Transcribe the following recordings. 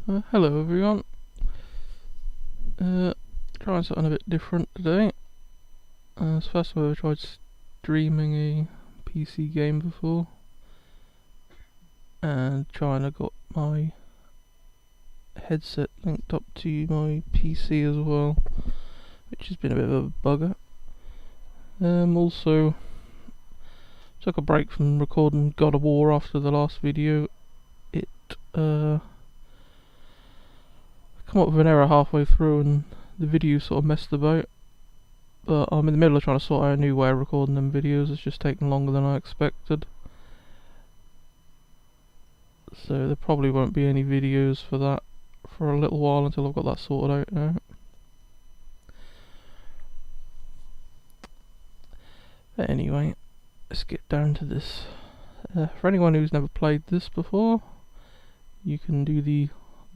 Hello everyone. Trying something a bit different today. It's the first time I've ever tried streaming a PC game before, and trying to got my headset linked up to my PC as well, which has been a bit of a bugger. Also took a break from recording God of War after the last video. It come up with an error halfway through and the video sort of messed about. But I'm in the middle of trying to sort out a new way of recording them videos. It's just taking longer than I expected. So there probably won't be any videos for that for a little while until I've got that sorted out now. But anyway, let's get down to this. For anyone who's never played this before, you can do the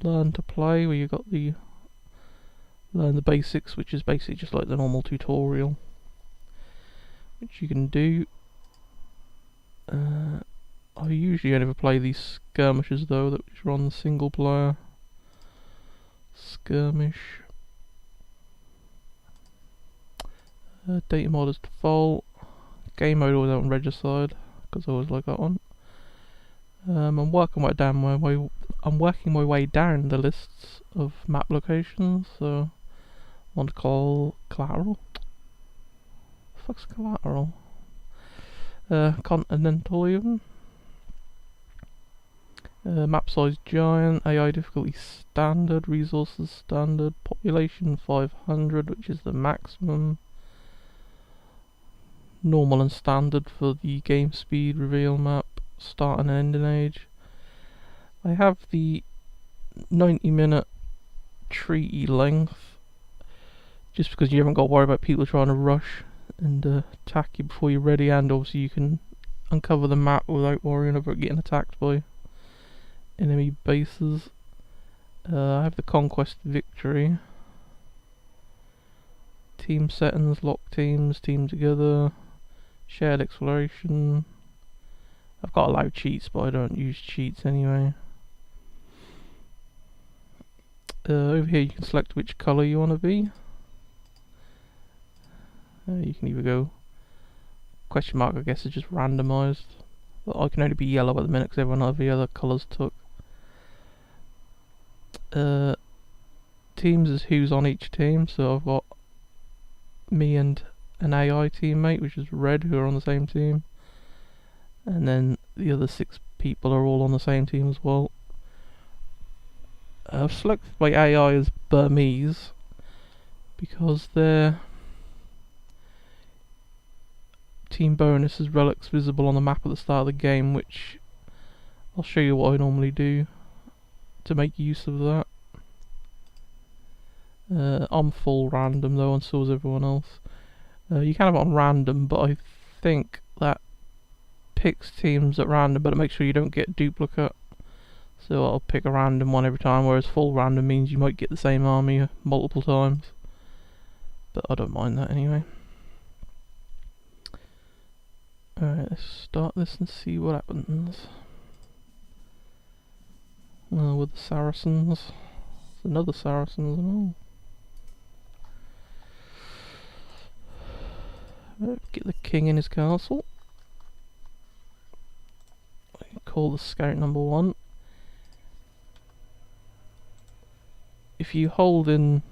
learn to play, where you got the learn the basics, which is basically just like the normal tutorial, which you can do. I usually only ever play these skirmishes though, that which are on the single player skirmish. Data mod is default. Game mode always out on regicide, because I always like that one. I'm working my way down the lists of map locations, so I want to call collateral. Fuck's collateral? Continental even. Map size giant, AI difficulty standard, resources standard, population 500, which is the maximum. Normal and standard for the game speed reveal map, start and ending age. I have the 90-minute treaty length, just because you haven't got to worry about people trying to rush and attack you before you're ready, and obviously you can uncover the map without worrying about getting attacked by enemy bases. I have the conquest victory. Team settings, lock teams, team together, shared exploration. I've got allow cheats, but I don't use cheats anyway. Over here you can select which colour you want to be. You can either go question mark, I guess is just randomised, but I can only be yellow at the minute because everyone of the other colours took. Teams is who's on each team, so I've got me and an AI teammate, which is red, who are on the same team, and then the other 6 people are all on the same team as well. I've selected my AI as Burmese because their team bonus is relics visible on the map at the start of the game, which I'll show you what I normally do to make use of that. I'm full random though, and so is everyone else. You can have it on random, but I think that picks teams at random, but it makes sure you don't get duplicate. So I'll pick a random one every time, whereas full random means you might get the same army multiple times. But I don't mind that anyway. Alright, let's start this and see what happens. With the Saracens. There's another Saracens and all. Get the king in his castle. Call the scout number 1. If you hold in,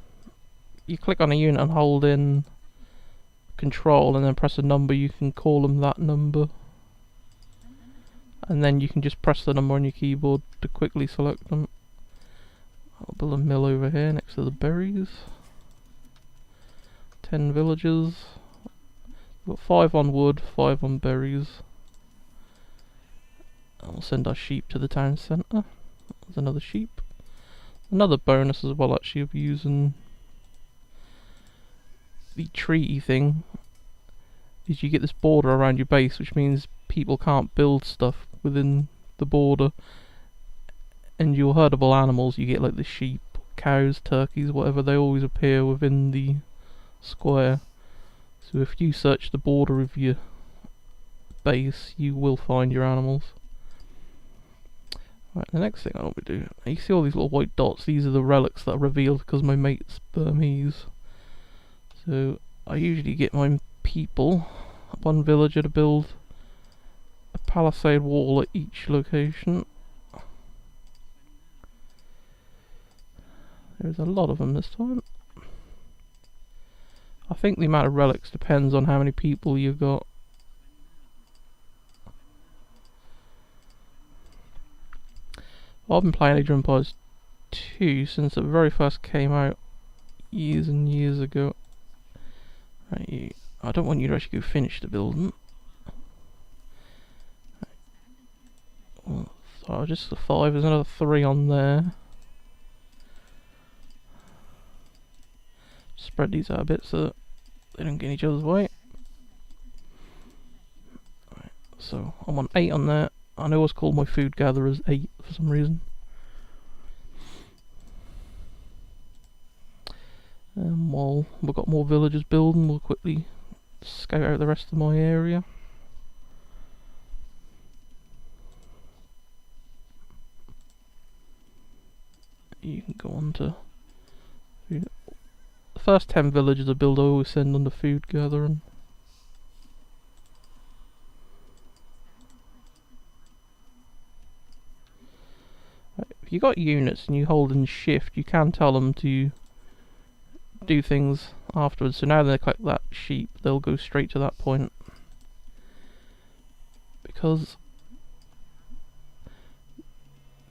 you click on a unit and hold in control and then press a number, you can call them that number, and then you can just press the number on your keyboard to quickly select them. I'll build a mill over here next to the berries. 10 villages. We've got 5 on wood, 5 on berries. And we'll send our sheep to the town centre. There's another sheep. Another bonus as well actually of using the treaty thing is you get this border around your base, which means people can't build stuff within the border, and your herdable animals, you get like the sheep, cows, turkeys, whatever, they always appear within the square. So if you search the border of your base, you will find your animals. Right, the next thing I normally do, you see all these little white dots, these are the relics that are revealed because my mate's Burmese. So I usually get my people, one villager, to build a palisade wall at each location. There's a lot of them this time. I think the amount of relics depends on how many people you've got. I've been playing Age of Empires 2 since it very first came out years and years ago. Right, I don't want you to actually go finish the building. Right. So just the 5, there's another 3 on there. Spread these out a bit so that they don't get in each other's way. Right, so I want 8 on there. I always call my food gatherers 8 for some reason. While we've got more villagers building, we'll quickly scout out the rest of my area. You can go on to food. The first 10 villages I build I always send on to food gathering. If you got units and you hold in shift, you can tell them to do things afterwards. So now they collect that sheep, they'll go straight to that point. Because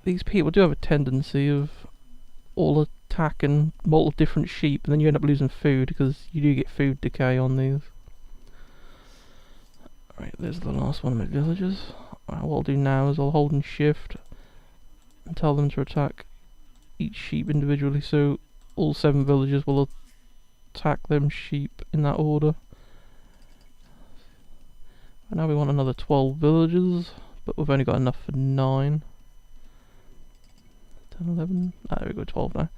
these people do have a tendency of all attacking multiple different sheep, and then you end up losing food because you do get food decay on these. Right, there's the last one of my villages. Right, what I'll do now is I'll hold in shift and tell them to attack each sheep individually, so all 7 villages will attack them sheep in that order. And now we want another 12 villages, but we've only got enough for 9. 10, 11, there we go, 12 now.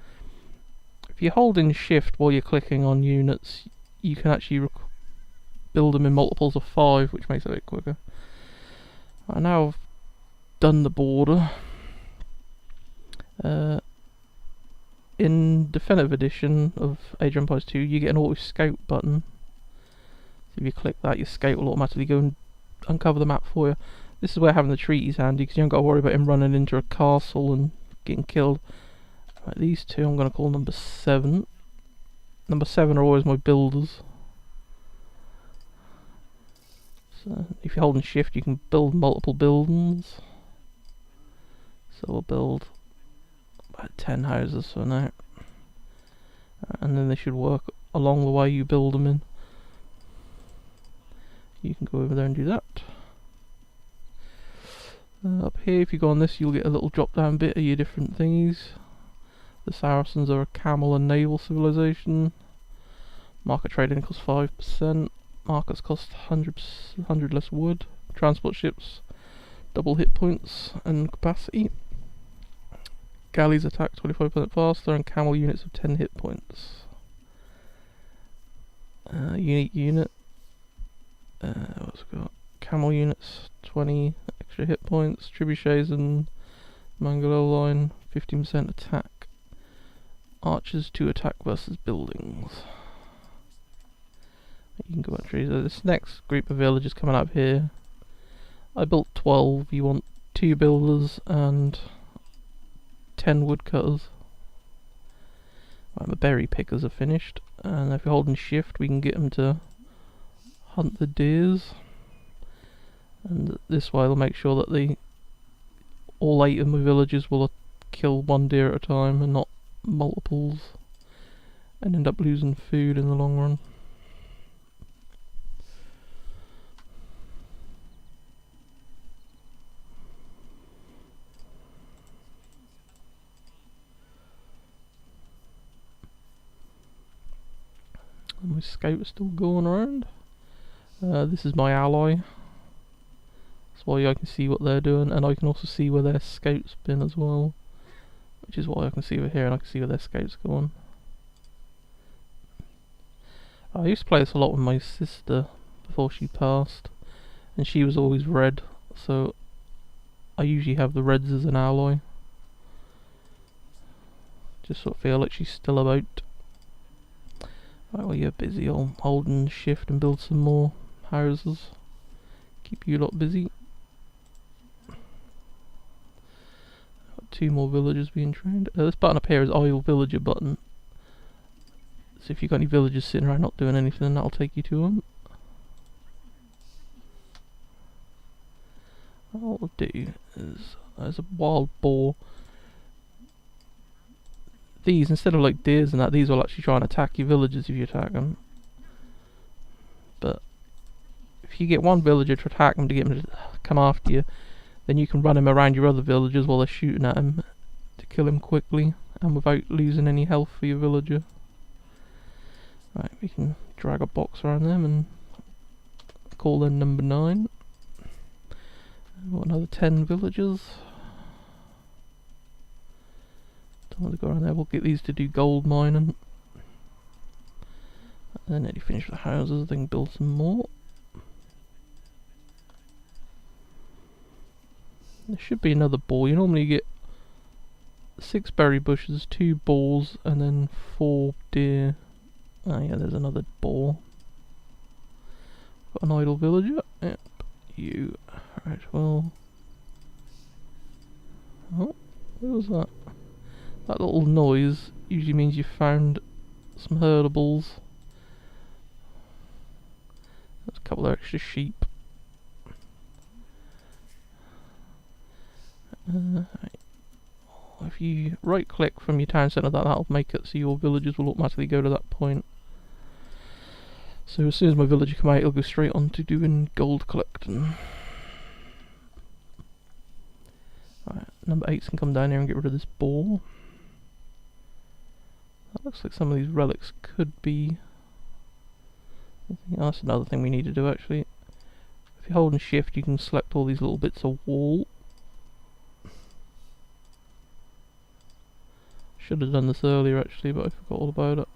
If you hold in shift while you're clicking on units, you can actually build them in multiples of 5, which makes it a bit quicker. Right, now I've done the border. In Definitive Edition of Age of Empires 2, you get an auto scout button. So if you click that, your scout will automatically go and uncover the map for you. This is where having the treaty's handy, because you don't got to worry about him running into a castle and getting killed. Right, these 2 I'm going to call number 7. Number 7 are always my builders. So if you're holding shift, you can build multiple buildings. So we'll build about 10 houses for now. And then they should work along the way you build them in. You can go over there and do that. Up here, if you go on this, you'll get a little drop down bit of your different thingies. The Saracens are a camel and naval civilization. Market trading costs 5%. Markets cost 100 less wood. Transport ships double hit points and capacity. Galleys attack 25% faster, and camel units have 10 hit points. Unique unit. What's it got? Camel units 20 extra hit points. Trebuchets and Mangalo line 15% attack. Archers 2 attack versus buildings. You can go back trees. This next group of villages coming up here, I built 12. You want 2 builders and 10 woodcutters. Right, the berry pickers are finished, and if you're holding shift, we can get them to hunt the deers. And this way, they'll make sure that all 8 of my villages will kill 1 deer at a time and not multiples, and end up losing food in the long run. And my scout is still going around. This is my ally. That's why I can see what they're doing, and I can also see where their scout's been as well. Which is why I can see over here, and I can see where their scout's going. I used to play this a lot with my sister before she passed, and she was always red, so I usually have the reds as an ally. Just sort of feel like she's still about. Right, well you're busy, I'll hold and shift and build some more houses. Keep you lot busy. Got 2 more villagers being trained. This button up here is idle villager button. So if you've got any villagers sitting around not doing anything, that'll take you to them. What we'll do is, there's a wild boar. These, instead of like deers and that, these will actually try and attack your villagers if you attack them. But if you get one villager to attack them to get him to come after you, then you can run him around your other villagers while they're shooting at him to kill him quickly and without losing any health for your villager. Right, we can drag a box around them and call them number 9. Got another 10 villagers. Don't want to go around there. We'll get these to do gold mining. And then nearly finish with the houses, then build some more. There should be another boar. You normally get 6 berry bushes, 2 boars, and then 4 deer. Oh yeah, there's another boar. Got an idle villager. Yep, you. Right, well. Oh, what was that? That little noise usually means you found some herdables. There's a couple of extra sheep. If you right click from your town centre, that'll make it so your villagers will automatically go to that point. So as soon as my villager come out, it'll go straight on to doing gold collecting. Right, number 8 can come down here and get rid of this boar. That looks like some of these relics could be... Oh, that's another thing we need to do actually. If you're holding shift, you can select all these little bits of wall. Should have done this earlier actually, but I forgot all about it.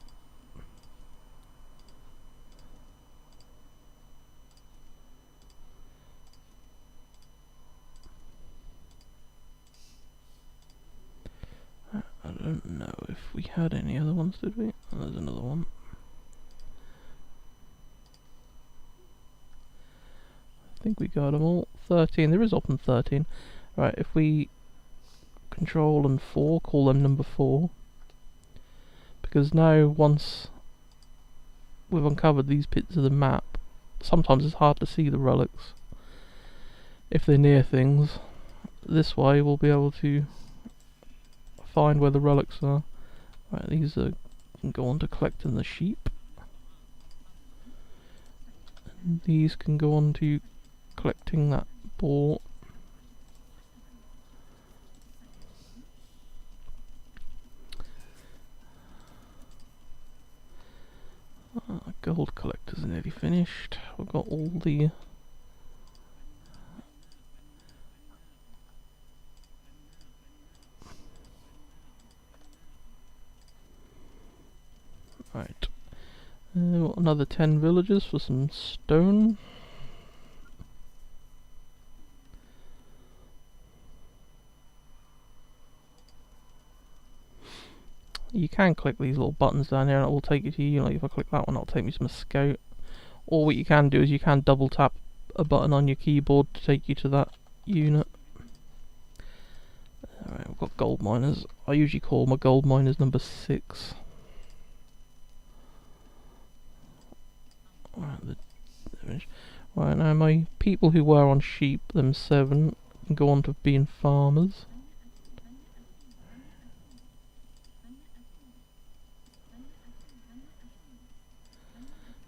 I don't know if we had any other ones, did we? Oh, there's another one. I think we got them all. 13, there is open 13. Right, if we control and 4, call them number 4. Because now once we've uncovered these bits of the map, sometimes it's hard to see the relics if they're near things. This way we'll be able to find where the relics are. Right, these can go on to collecting the sheep. And these can go on to collecting that boar. Gold collector's nearly finished. We've got all the right. Another 10 villagers for some stone. You can click these little buttons down here and it will take you to you. Like if I click that one, it'll take me to my scout. Or what you can do is you can double tap a button on your keyboard to take you to that unit. Alright, we've got gold miners. I usually call my gold miners number 6. Right, now my people who were on sheep, them 7, can go on to being farmers.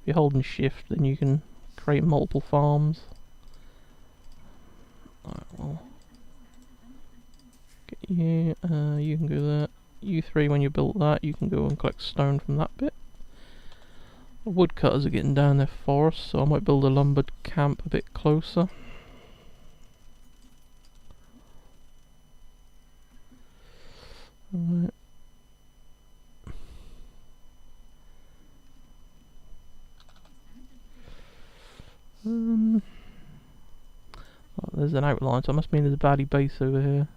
If you're holding shift, then you can create multiple farms. Alright, well, get you, you can go there. You 3, when you built that, you can go and collect stone from that bit. The woodcutters are getting down their forest, so I might build a lumbered camp a bit closer. Alright. Oh, There's an outline, so it must mean there's a baddie base over here.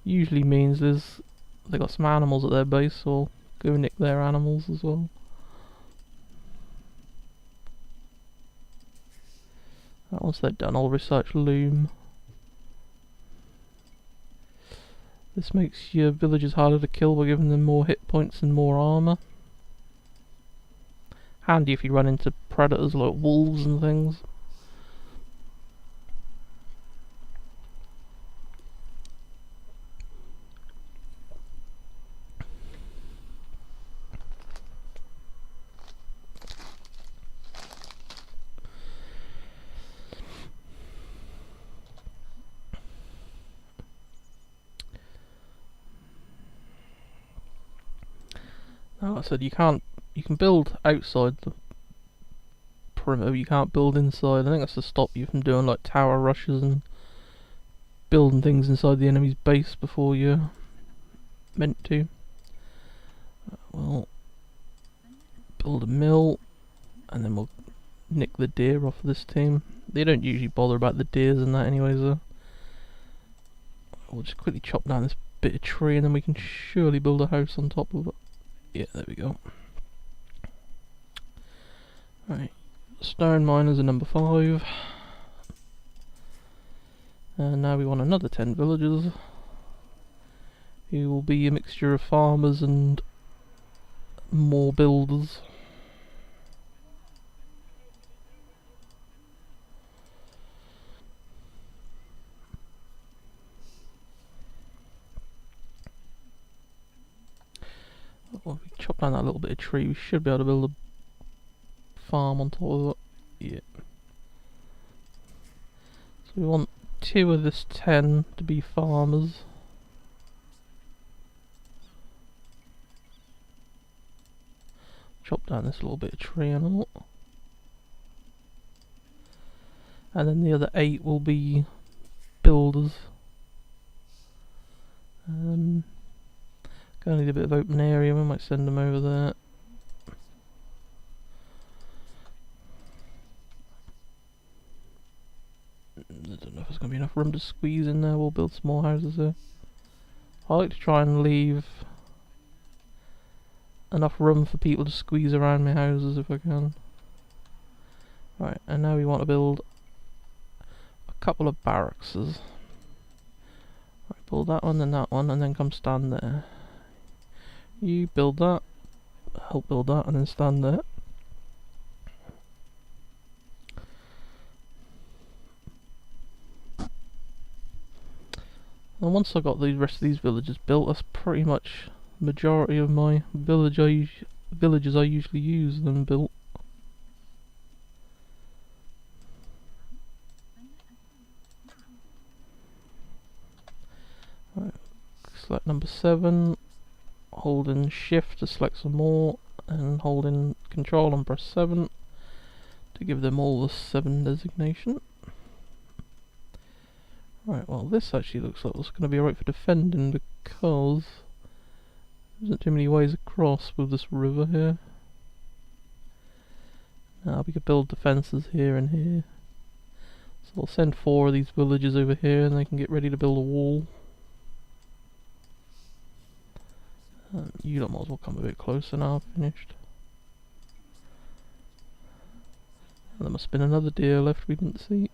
Usually means they got some animals at their base, so I'll go nick their animals as well. Once they're done, I'll research loom. This makes your villagers harder to kill by giving them more hit points and more armour. Handy if you run into predators like wolves and things. Now, like I said, you can build outside the perimeter, you can't build inside. I think that's to stop you from doing like tower rushes and building things inside the enemy's base before you're meant to. Well, build a mill, and then we'll nick the deer off of this team. They don't usually bother about the deers and that anyway, so we'll just quickly chop down this bit of tree and then we can surely build a house on top of it. Yeah, there we go. Right, stone miners are number 5. And now we want another 10 villagers, who will be a mixture of farmers and more builders. Well, if we chop down that little bit of tree, we should be able to build a farm on top of it. Yeah. So we want 2 of this 10 to be farmers. Chop down this little bit of tree and all. And then the other 8 will be builders. Gonna need a bit of open area, we might send them over there. I don't know if there's gonna be enough room to squeeze in there, we'll build some more houses there. I like to try and leave enough room for people to squeeze around my houses if I can. Right, and now we want to build a couple of barracks. Right, build that one and then come stand there. You build that, help build that, and then stand there. And once I got the rest of these villages built, that's pretty much the majority of my villages I usually use them built. Right, select number 7. Holding shift to select some more, and holding control and press 7 to give them all the 7 designation. Right, well this actually looks like it's going to be alright for defending because there isn't too many ways across with this river here. Now we could build defences here and here. So I'll send 4 of these villages over here and they can get ready to build a wall. You lot might as well come a bit closer now I've finished. And there must have been another deer left we didn't see.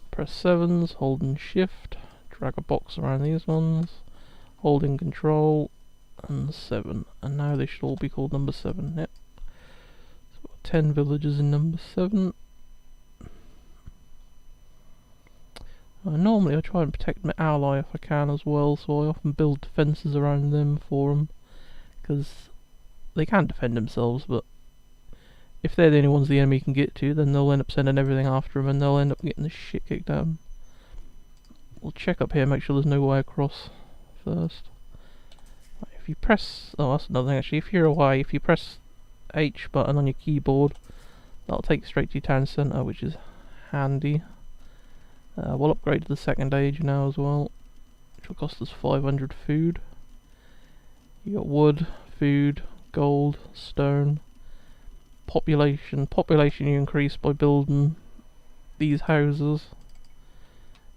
Press 7s, holding shift, drag a box around these ones, holding control, and 7. And now they should all be called number 7, yep. So 10 villages in number 7. Normally I try and protect my ally if I can as well, so I often build defences around them for them, because they can defend themselves, but if they're the only ones the enemy can get to, then they'll end up sending everything after them and they'll end up getting the shit kicked out of them. We'll check up here, make sure there's no way across first. Right, if you press, oh that's another thing actually, if you're away, if you press H button on your keyboard, that'll take you straight to your town centre, which is handy. We'll upgrade to the second age now as well, which will cost us 500 food. You got wood, food, gold, stone, population. Population you increase by building these houses.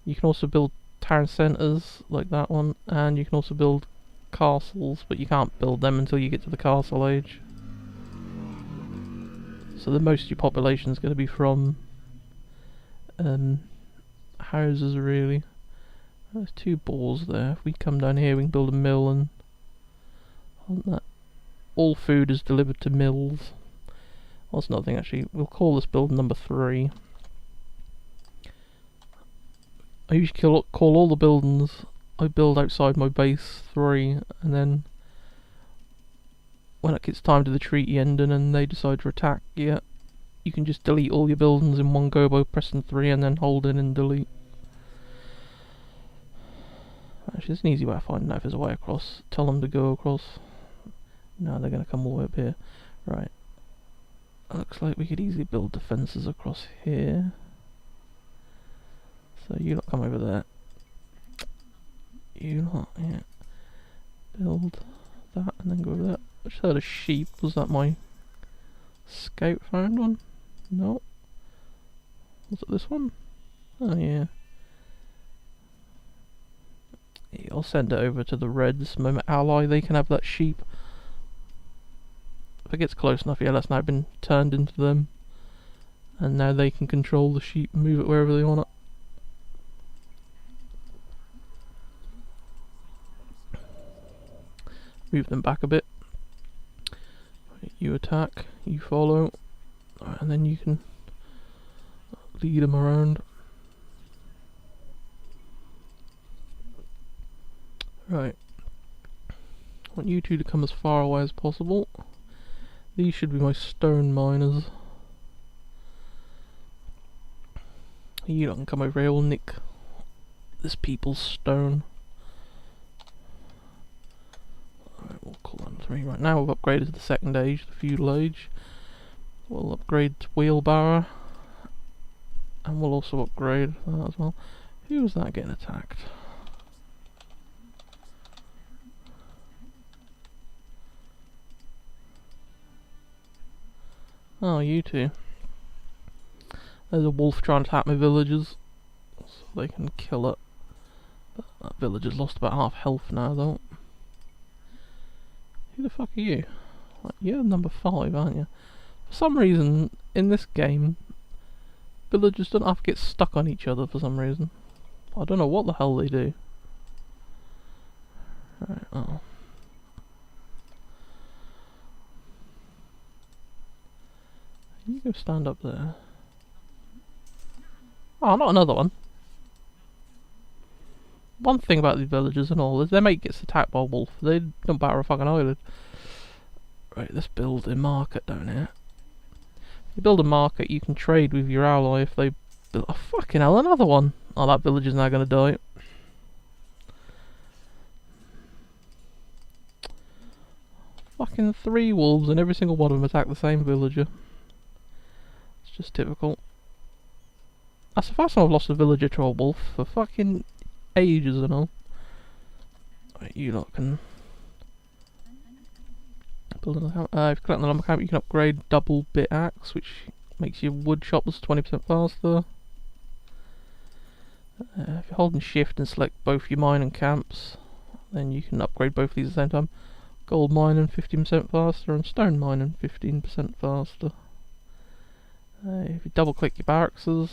You can also build town centres like that one, and you can also build castles, but you can't build them until you get to the castle age. So the most of your population is going to be from houses, really. There's 2 balls there. If we come down here, we can build a mill, and that all food is delivered to mills. Well, that's another thing, actually. We'll call this build number 3. I usually call all the buildings I build outside my base 3, and then when it gets time to the treaty ending and they decide to attack you, you can just delete all your buildings in one go by pressing 3 and then holding and delete. Actually, there's an easy way of finding out if there's a way across. Tell them to go across. No, they're going to come all the way up here. Right. Looks like we could easily build defences across here. So you lot come over there. You lot, yeah. Build that and then go over there. I just heard a sheep. Was that my scout found one? No. Was it this one? Oh yeah. I'll send it over to the Reds, my ally. They can have that sheep. If it gets close enough, yeah, that's now been turned into them. And now they can control the sheep and move it wherever they want it. Move them back a bit. You attack, you follow, and then you can lead them around. Right. I want you two to come as far away as possible. These should be my stone miners. You don't come over here, we'll nick this people's stone. Alright, we'll call on 3. Right now we've upgraded to the 2nd age, the feudal age. We'll upgrade to wheelbarrow. And we'll also upgrade that as well. Who was that getting attacked? Oh, you two. There's a wolf trying to attack my villagers, so they can kill it. But that villager's lost about half health now, though. Who the fuck are you? You're number 5, aren't you? For some reason, in this game, villagers don't have to get stuck on each other for some reason. I don't know what the hell they do. Right, oh. You go stand up there. Oh, not another one. One thing about these villagers and all is their mate gets attacked by a wolf. They don't batter a fucking eyelid. Right, let's build a market down here. If you build a market, you can trade with your ally if they build. Oh, fucking hell, another one! Oh, that villager's now gonna die. Fucking 3 wolves and every single one of them attack the same villager. It's just typical. That's the first time I've lost a villager to a wolf for fucking ages and all. Right, you lot can build another camp. If you click on the lumber camp, you can upgrade double bit axe, which makes your wood choppers 20% faster. If you're holding shift and select both your mine and camps, then you can upgrade both of these at the same time. Gold mining 15% faster and stone mining 15% faster. If you double click your barracks, it'll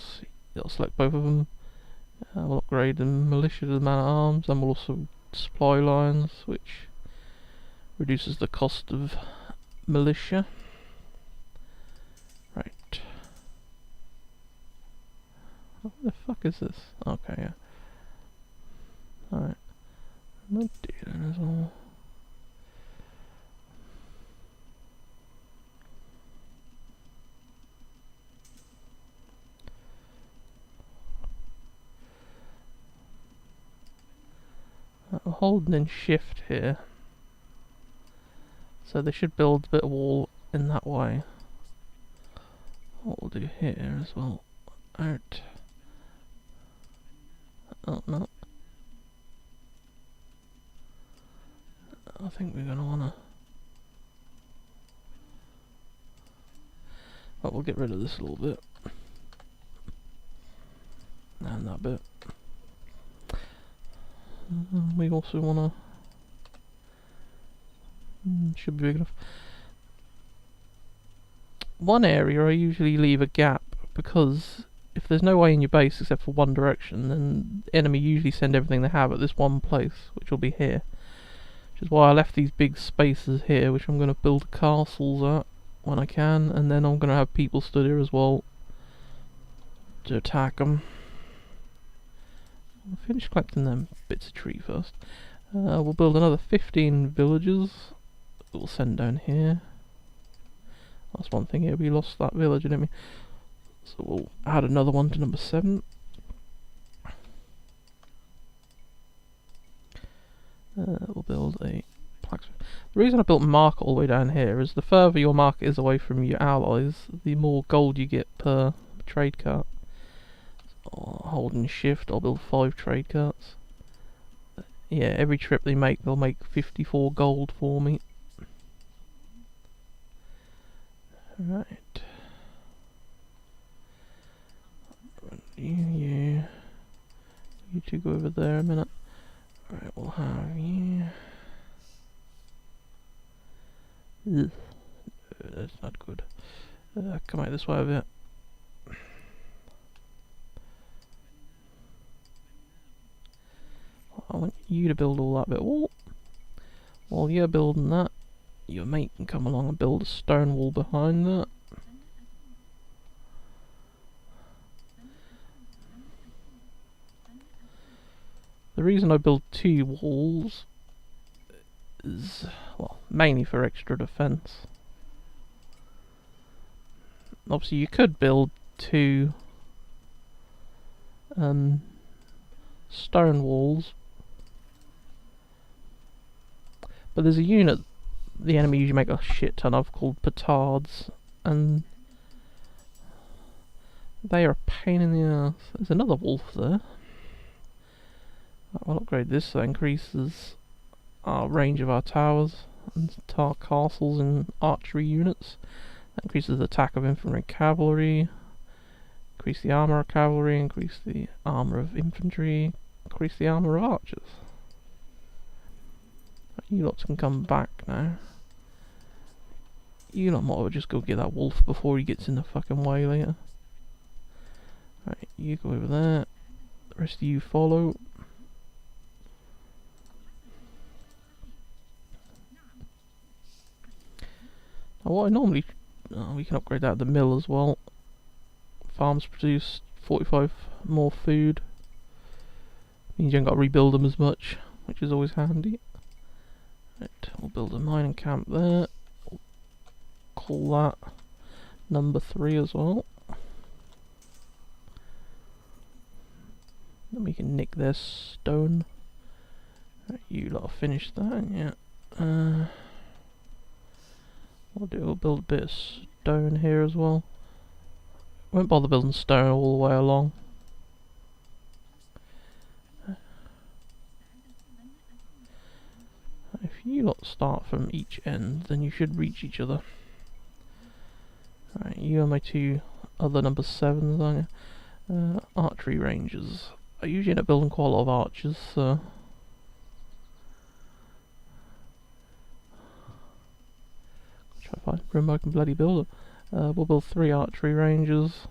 select both of them. We'll upgrade the militia to the man at arms, and we'll also supply lines, which reduces the cost of militia. Right. What the fuck is this? Okay, yeah. Alright. Not dealing as well. We're holding in shift here, so they should build a bit of wall in that way. What we'll do here as well. Out. Oh no. I think we're gonna wanna. But we'll get rid of this a little bit. And that bit. We also wanna... should be big enough. One area I usually leave a gap, because if there's no way in your base except for one direction, then the enemy usually send everything they have at this one place, which will be here. Which is why I left these big spaces here, which I'm going to build castles at when I can, and then I'm going to have people stood here as well to attack them. I'll finish collecting them bits of tree first. We'll build another 15 villages that we'll send down here. That's one thing here, we lost that village, didn't we? So we'll add another one to number 7. We'll build a blacksmith. The reason I built market all the way down here is the further your market is away from your allies, the more gold you get per trade cart. So holding shift, I'll build 5 trade carts. Yeah, every trip they make, they'll make 54 gold for me. Right. You two go over there a minute. Right, we'll have you. Ugh. That's not good. Come out this way a bit. I want you to build all that bit wall. While you're building that, your mate can come along and build a stone wall behind that. The reason I build 2 walls is, well, mainly for extra defense. Obviously you could build 2 stone walls, but there's a unit the enemy usually make a shit ton of called petards, and they are a pain in the ass. There's another wolf there. I'll upgrade this so that increases our range of our towers and our castles and archery units. That increases the attack of infantry and cavalry, increase the armour of cavalry, increase the armour of infantry, increase the armour of archers. You lots can come back now. You lot might as well just go get that wolf before he gets in the fucking way later. Right, you go over there. The rest of you follow. Now what I normally... we can upgrade that at the mill as well. Farms produce 45 more food. Means you ain't got to rebuild them as much, which is always handy. Right, we'll build a mining camp there. We'll call that number 3 as well. Then we can nick their stone. Right, you lot have finished that, yeah. We'll build a bit of stone here as well. Won't bother building stone all the way along. If you lot start from each end, then you should reach each other. Right, you are my 2 other number 7s, aren't you? Archery ranges. I usually end up building quite a lot of archers, so... try to find room I can bloody build it. We'll build 3 archery ranges.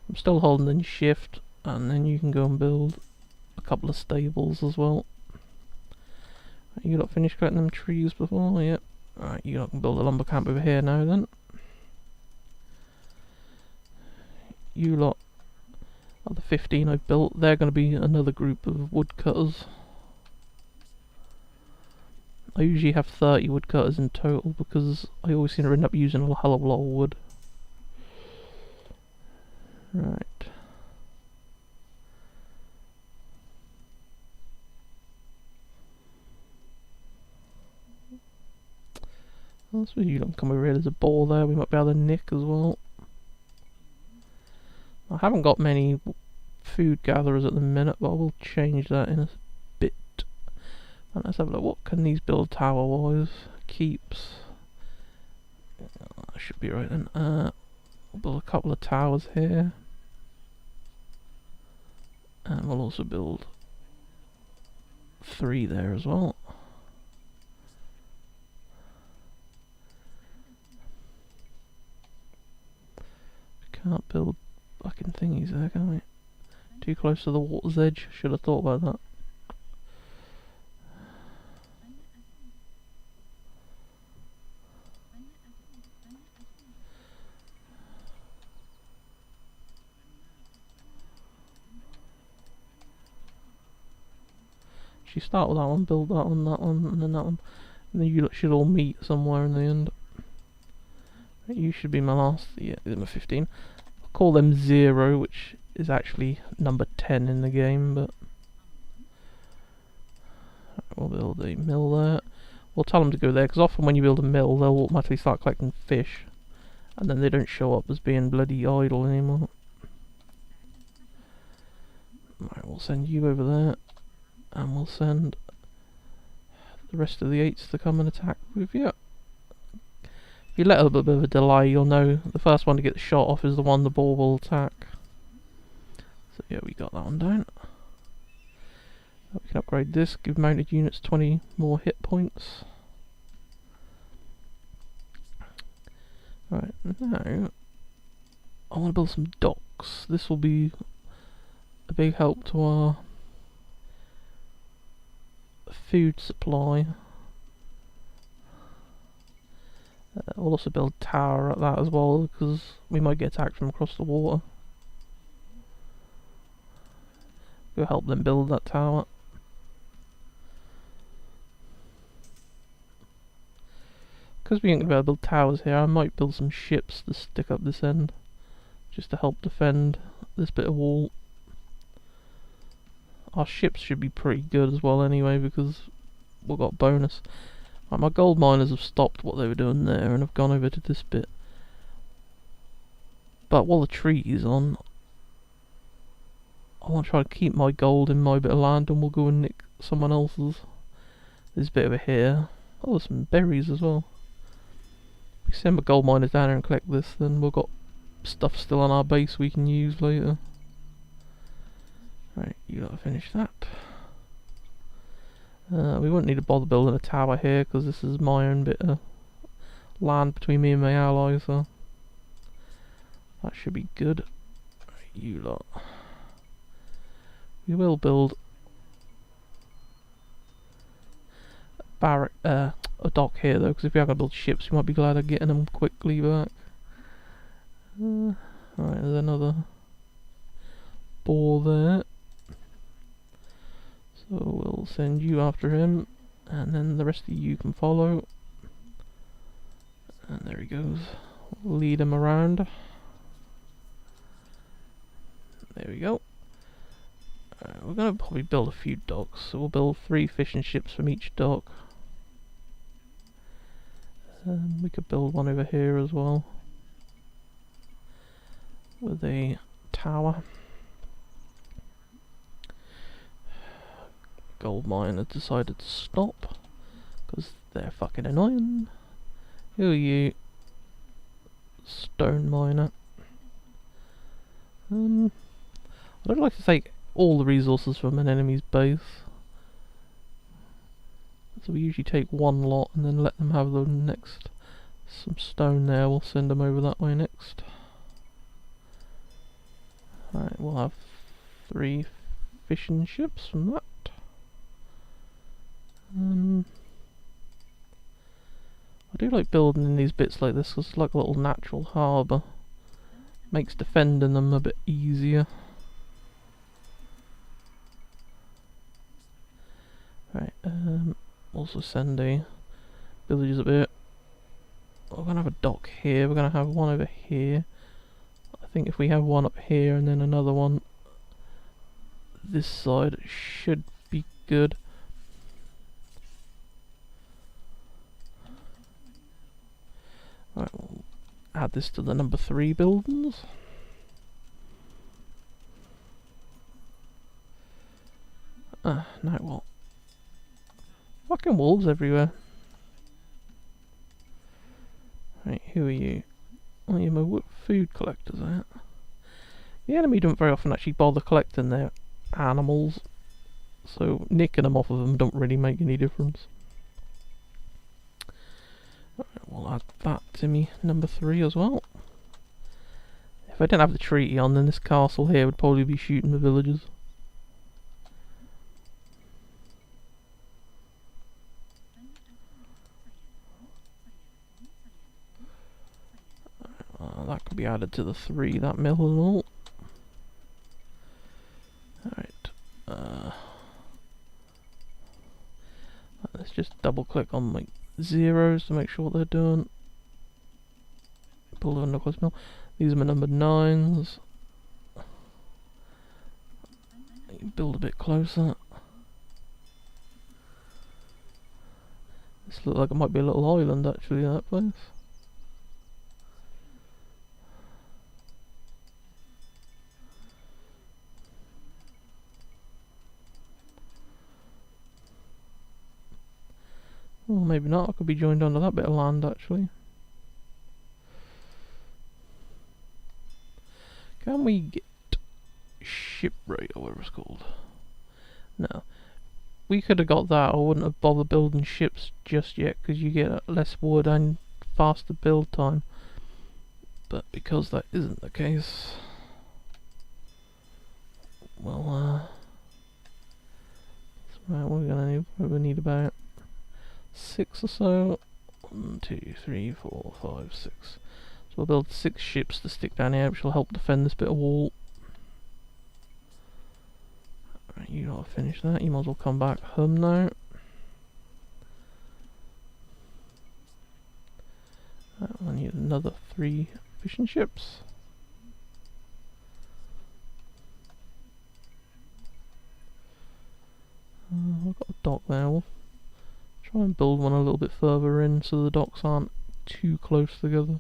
I'm still holding in shift, and then you can go and build a couple of stables as well. You lot finished cutting them trees before? Yep. Alright, you lot can build a lumber camp over here now then. You lot are the 15 I've built. They're going to be another group of woodcutters. I usually have 30 woodcutters in total because I always seem to end up using a hell of a lot of wood. Right. I suppose you don't come over here, there's a ball there we might be able to nick as well. I haven't got many food gatherers at the minute, but I will change that in a bit. And let's have a look, what can these build tower wise? Keeps. That should be right then. We'll build a couple of towers here. And we'll also build 3 there as well. Can't build fucking thingies there, can we? Too close to the water's edge. Should have thought about that. You start with that one, build that one, and then that one. And then you should all meet somewhere in the end. You should be my last. Yeah, number 15. I'll call them 0, which is actually number 10 in the game, but we'll build a mill there. We'll tell them to go there, because often when you build a mill, they'll automatically start collecting fish, and then they don't show up as being bloody idle anymore. Right, we'll send you over there, and we'll send the rest of the 8s to come and attack with you. If you let a little bit of a delay, you'll know the first one to get the shot off is the one the ball will attack. So yeah, we got that one down. We can upgrade this, give mounted units 20 more hit points. Right, now I want to build some docks. This will be a big help to our food supply. We'll also build a tower at that as well, because we might get attacked from across the water. We'll help them build that tower. Because we ain't going to be able to build towers here, I might build some ships to stick up this end, just to help defend this bit of wall. Our ships should be pretty good as well anyway, because we've got bonus. Right, my gold miners have stopped what they were doing there and have gone over to this bit. But while the tree is on, I want to try to keep my gold in my bit of land, and we'll go and nick someone else's. There's a bit over here. Oh, there's some berries as well. If we send my gold miners down here and collect this, then we've got stuff still on our base we can use later. Right, you gotta finish that. We wouldn't need to bother building a tower here, because this is my own bit of land between me and my allies, so that should be good. Right, you lot. We will build a dock here though, because if we are going to build ships, we might be glad of getting them quickly back. Right, there's another bore there. So we'll send you after him, and then the rest of you can follow. And there he goes. We'll lead him around. There we go. We're going to probably build a few docks, so we'll build 3 fishing ships from each dock. We could build one over here as well, with a tower. Gold miner decided to stop, because they're fucking annoying. Who are you? Stone miner. I don't like to take all the resources from an enemy's base, so we usually take one lot and then let them have the next. Some stone there, we'll send them over that way next. Alright, we'll have 3 fishing ships from that. I do like building in these bits like this, because it's like a little natural harbour. Makes defending them a bit easier. Right, also send a villagers up here. We're gonna have a dock here, we're gonna have one over here. I think if we have one up here and then another one this side, it should be good. Right, we'll add this to the number 3 buildings. Now what? Fucking wolves everywhere. Right, who are you? Oh yeah, my food collectors out. The enemy don't very often actually bother collecting their animals, so nicking them off of them don't really make any difference. Alright, we'll add that to me number 3 as well. If I didn't have the treaty on, then this castle here would probably be shooting the villagers. That can be added to the 3, that mill and all. Alright. Let's just double click on like zeros to make sure what they're doing. Build a knuckles mill. These are my number 9s. Build a bit closer. This looks like it might be a little island actually, that place. Well, maybe not. I could be joined onto that bit of land actually. Can we get shipwright or whatever it's called? No. We could have got that, I wouldn't have bothered building ships just yet, because you get less wood and faster build time. But because that isn't the case, well, right, we need about 6 or so. 1, 2, 3, 4, 5, 6. So we'll build 6 ships to stick down here, which will help defend this bit of wall. Right, you gotta finish that. You might as well come back home now. I need another 3 fishing ships. I've got a dock there. We'll try and build one a little bit further in so the docks aren't too close together.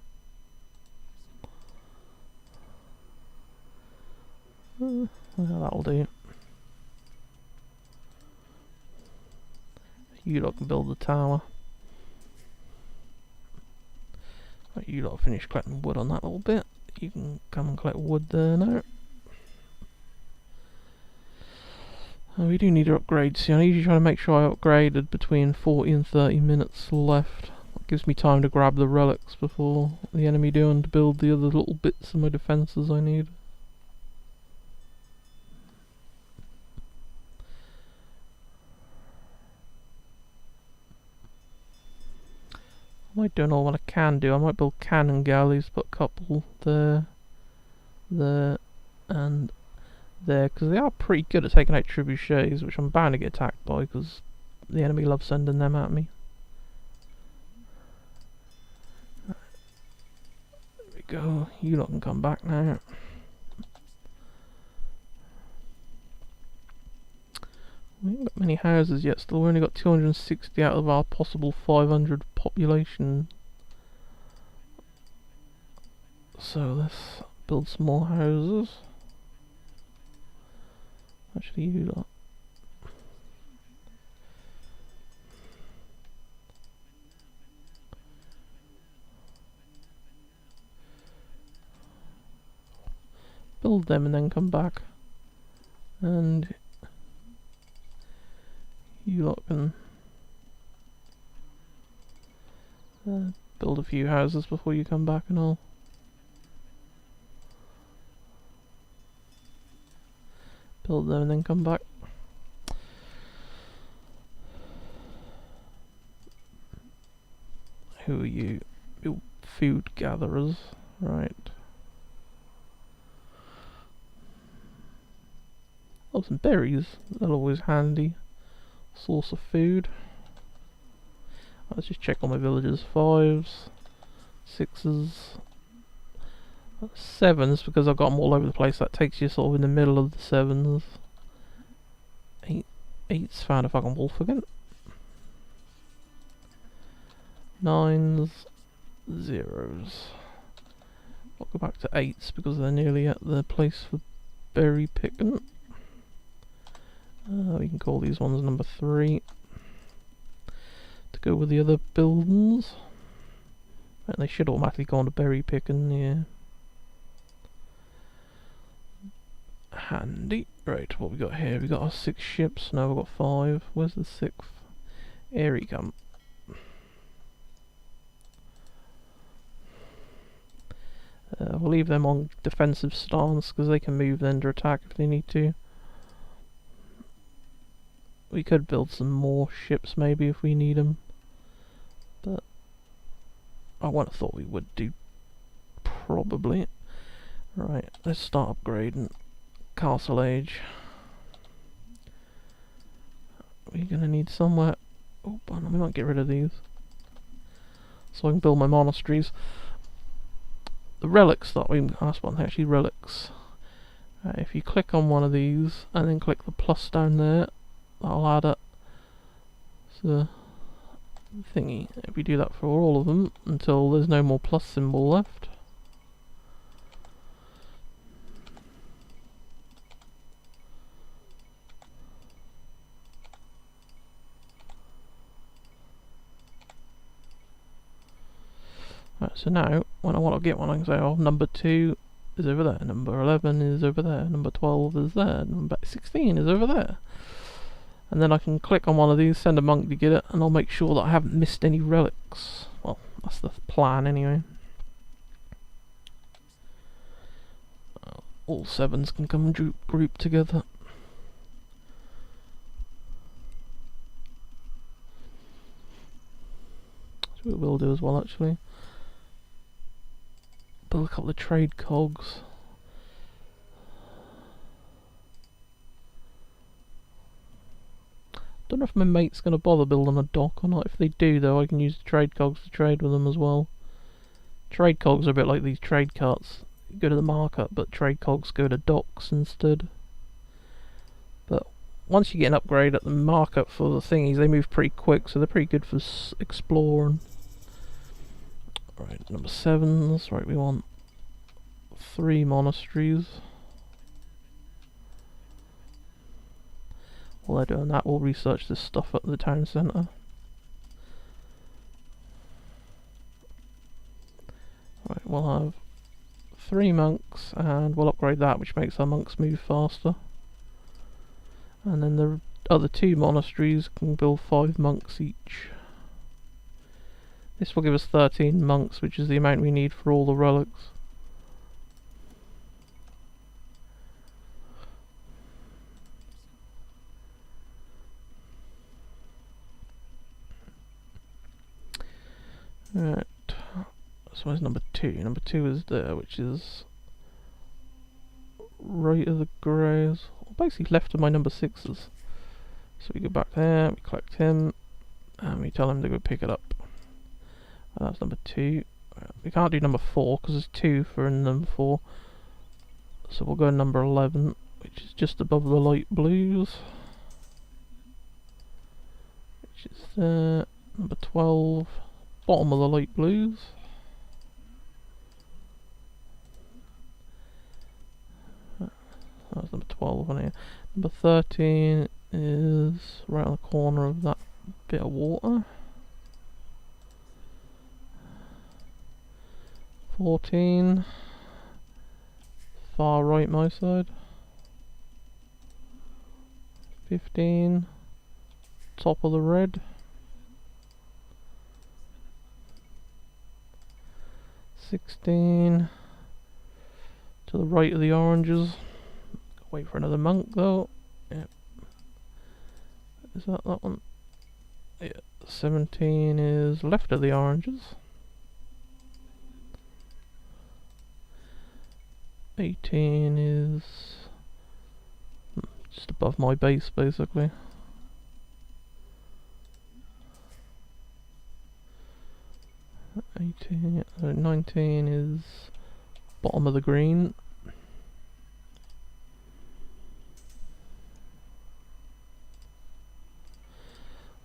Yeah, that'll do. You lot can build the tower. Right, you lot finish collecting wood on that little bit. You can come and collect wood there now. We do need to upgrade soon. I usually try to make sure I upgraded between 40 and 30 minutes left. That gives me time to grab the relics before the enemy do and to build the other little bits of my defences I need. I might do all what I can do. I might build cannon galleys, put a couple there, and there, because they are pretty good at taking out trebuchets, which I'm bound to get attacked by, because the enemy loves sending them at me. There we go. You lot can come back now. We haven't got many houses yet still. We've only got 260 out of our possible 500 population. So let's build some more houses. Actually, you lot. Build them and then come back. And you lot can build a few houses before you come back and all. Build them and then come back. Who are you? You're food gatherers, right. Oh, some berries. They're always handy. Source of food. Let's just check on my villagers. 5s, 6s, 7s, because I've got them all over the place. That takes you sort of in the middle of the 7s. 8s found a fucking wolf again. 9s, 0s. I'll go back to 8s because they're nearly at the place for berry picking. We can call these ones number 3 to go with the other buildings. And they should automatically go on to berry picking, yeah. Handy. Right, what we got here? We got our 6 ships. No, we've got 5. Where's the 6th? Here he come. We'll leave them on defensive stance because they can move then to attack if they need to. We could build some more ships maybe if we need them, but I would have thought we would do probably. Right, let's start upgrading Castle Age. We're gonna need somewhere. Oh, we might get rid of these so I can build my monasteries. The relics that we that's one thing, actually relics. If you click on one of these and then click the plus down there, that'll add up the thingy. If we do that for all of them until there's no more plus symbol left. Right, so now, when I want to get one, I can say, oh, number 2 is over there, number 11 is over there, number 12 is there, number 16 is over there. And then I can click on one of these, send a monk to get it, and I'll make sure that I haven't missed any relics. Well, that's the plan anyway. All 7s can come and group together. That's what we'll do as well, actually. Build a couple of trade cogs. Don't know if my mate's going to bother building a dock or not. If they do though, I can use the trade cogs to trade with them as well. Trade cogs are a bit like these trade carts. You go to the market, but trade cogs go to docks instead. But once you get an upgrade at the market for the thingies, they move pretty quick, so they're pretty good for exploring. Right, number 7s. Right, we want 3 monasteries. While they're doing that, we'll research this stuff at the town centre. Right, we'll have 3 monks, and we'll upgrade that, which makes our monks move faster. And then the other 2 monasteries can build 5 monks each. This will give us 13 monks, which is the amount we need for all the relics. Right, so where's number 2? Number 2 is there, which is right of the greys. Basically left of my number 6s. So we go back there, we collect him, and we tell him to go pick it up. And that's number 2. We can't do number 4 because there's 2 for number 4. So we'll go number 11, which is just above the light blues. Which is there. Number 12, bottom of the light blues. That's number 12 on here. Number 13 is right on the corner of that bit of water. 14, far right my side. 15, top of the red. 16, to the right of the oranges. Wait for another monk though. Yep. Is that one? Yeah. 17 is left of the oranges. 18 is just above my base basically. 18, 19 is bottom of the green.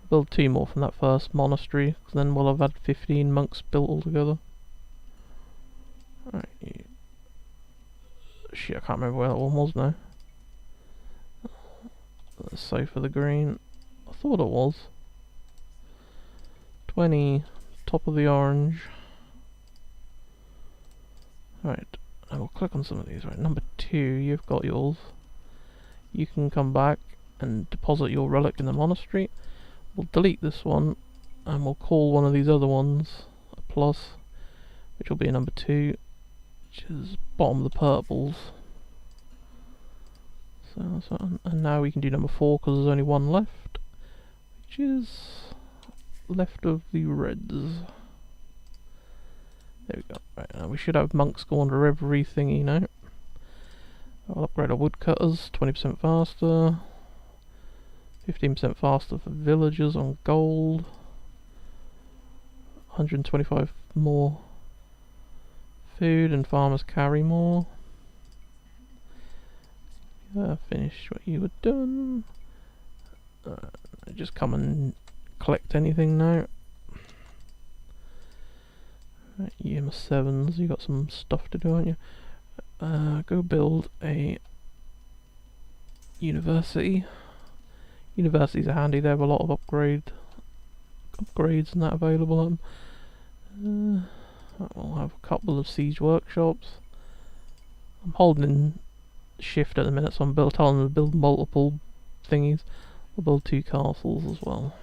Build 2 more from that first monastery, because then we'll have had 15 monks built altogether. Right. Shit, I can't remember where that one was now. Let's say for the green. I thought it was 20, top of the orange. Right, I will click on some of these. Right, number 2, you've got yours. You can come back and deposit your relic in the monastery. We'll delete this one, and we'll call one of these other ones a plus, which will be a number 2, which is bottom of the purples. And now we can do number 4 because there's only one left, which is left of the reds. There we go. Right, now we should have monks go under every thingy now. I'll upgrade our woodcutters, 20% faster, 15% faster for villagers on gold, 125 more food and farmers carry more. Finish what you were done. Just come and collect anything now. Right, EM7s, you got some stuff to do, haven't you? Go build a university. Universities are handy, they have a lot of upgrades and that available. We'll have a couple of siege workshops. I'm holding shift at the minute, so I'm telling them to build multiple thingies. We'll build 2 castles as well.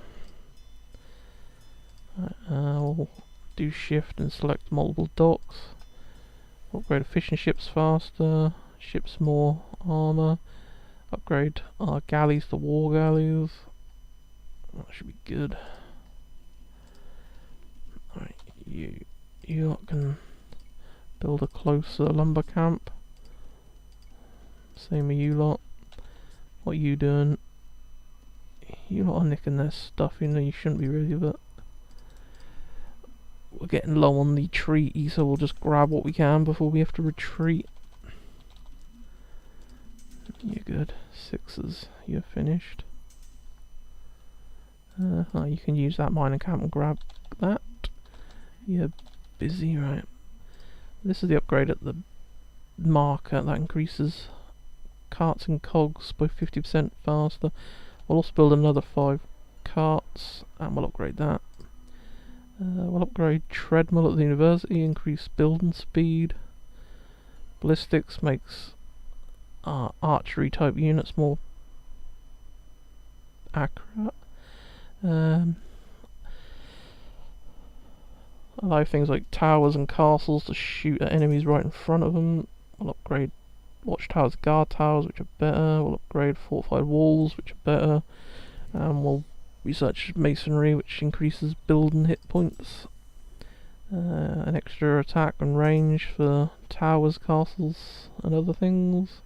We'll do shift and select multiple docks. Upgrade efficient ships faster, ships more armor. Upgrade our galleys to war galleys. That should be good. Alright, you can build a closer lumber camp. Same with you lot. What are you doing? You lot are nicking their stuff, you know you shouldn't be really, but we're getting low on the treaty, so we'll just grab what we can before we have to retreat. You're good. 6s, you're finished. You can use that mining camp and grab that. You're busy, right. This is the upgrade at the market that increases carts and cogs by 50% faster. We'll also build another 5 carts and we'll upgrade that. We'll upgrade treadmill at the university, increase building speed. Ballistics makes archery type units more accurate. Allow things like towers and castles to shoot at enemies right in front of them. We'll upgrade watchtowers, guard towers, which are better. We'll upgrade fortified walls, which are better. And we'll research masonry, which increases building hit points. An extra attack and range for towers, castles, and other things.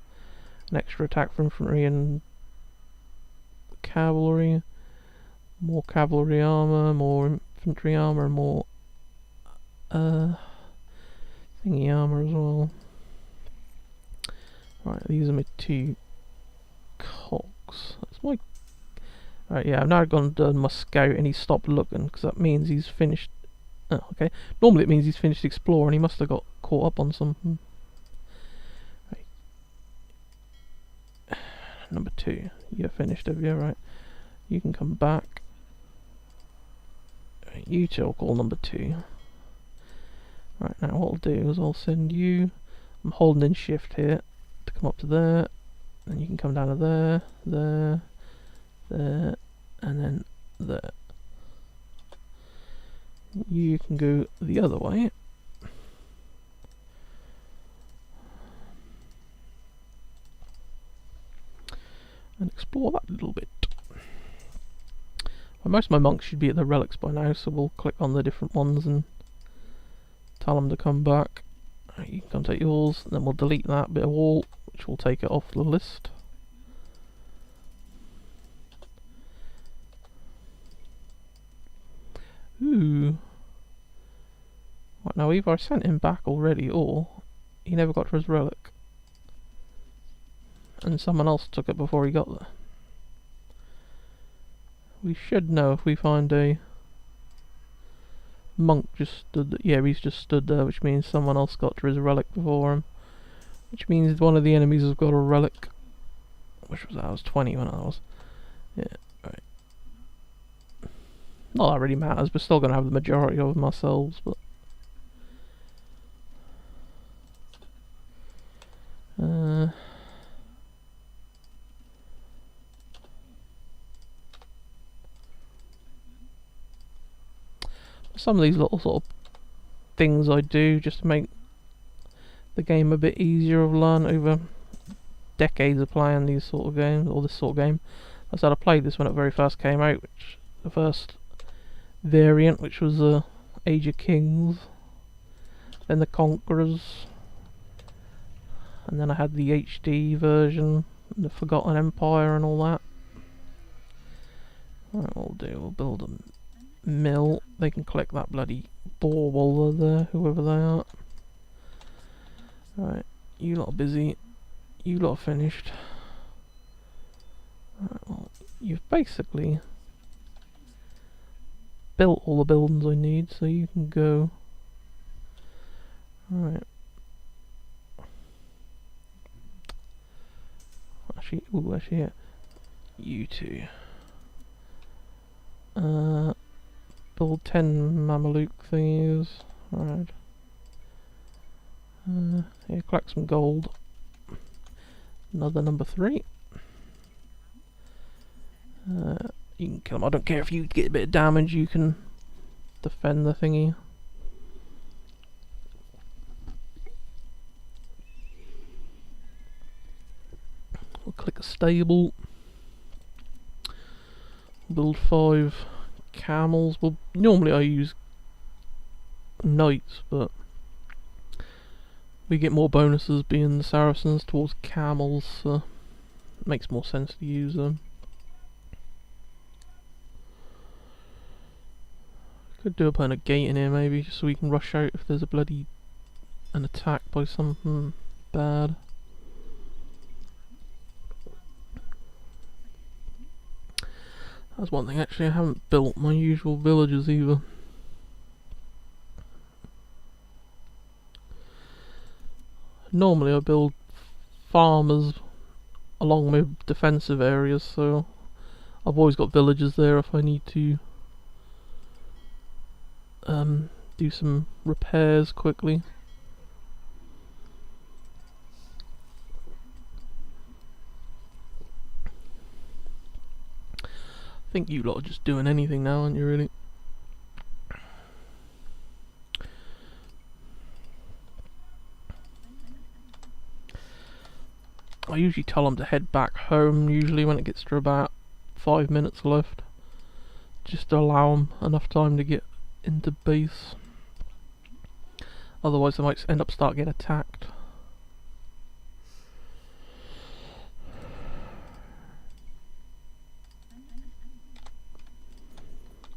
An extra attack for infantry and cavalry. More cavalry armor, more infantry armor, and more thingy armor as well. Right, these are my 2 cogs. That's my... Right, yeah, I've now gone and done my scout and he stopped looking, because that means he's finished... Oh, okay. Normally it means he's finished exploring, he must have got caught up on something. Right. Number 2, you're finished, have you? Right. You can come back. Right, you 2 will call number 2. Right, now what I'll do is I'll send you... I'm holding in shift here to come up to there. Then you can come down to there, there, there, and then there. You can go the other way. And explore that a little bit. Well, most of my monks should be at the relics by now, so we'll click on the different ones and tell them to come back. Right, you can come take yours, and then we'll delete that bit of wall, which will take it off the list. Ooh. Right, now either I sent him back already, or he never got to his relic. And someone else took it before he got there. We should know if we find a monk just stood there. Yeah, he's just stood there, which means someone else got to his relic before him. Which means one of the enemies has got a relic. Which was, I was 20 when I was. Yeah, right. Not that really matters, we're still going to have the majority of them ourselves, but... some of these little sort of things I do just to make the game a bit easier. I've learned over decades of playing these sort of games, or this sort of game. I said I played this when it very first came out, which the first variant, which was Age of Kings, then the Conquerors, and then I had the HD version, the Forgotten Empire and all that. Right, what we'll do, we'll build a mill. They can collect that bloody boar while they're there, whoever they are. Right, you lot are busy. You lot are finished. Right, well, you've basically built all the buildings I need, so you can go. Right. Actually, yeah. You two. Build 10 Mameluke thingies. Right. Here, collect some gold. Another number 3. You can kill them. I don't care if you get a bit of damage, you can defend the thingy. We'll click a stable. Build 5 camels. Well, normally I use knights, but we get more bonuses being the Saracens towards camels, so it makes more sense to use them. Could do putting a gate in here maybe, just so we can rush out if there's an attack by something bad. That's one thing actually, I haven't built my usual villages either. Normally I build farmers along with defensive areas, so I've always got villagers there if I need to do some repairs quickly. I think you lot are just doing anything now, aren't you, really? I usually tell them to head back home, usually when it gets to about 5 minutes left, just to allow them enough time to get into base. Otherwise they might end up getting attacked.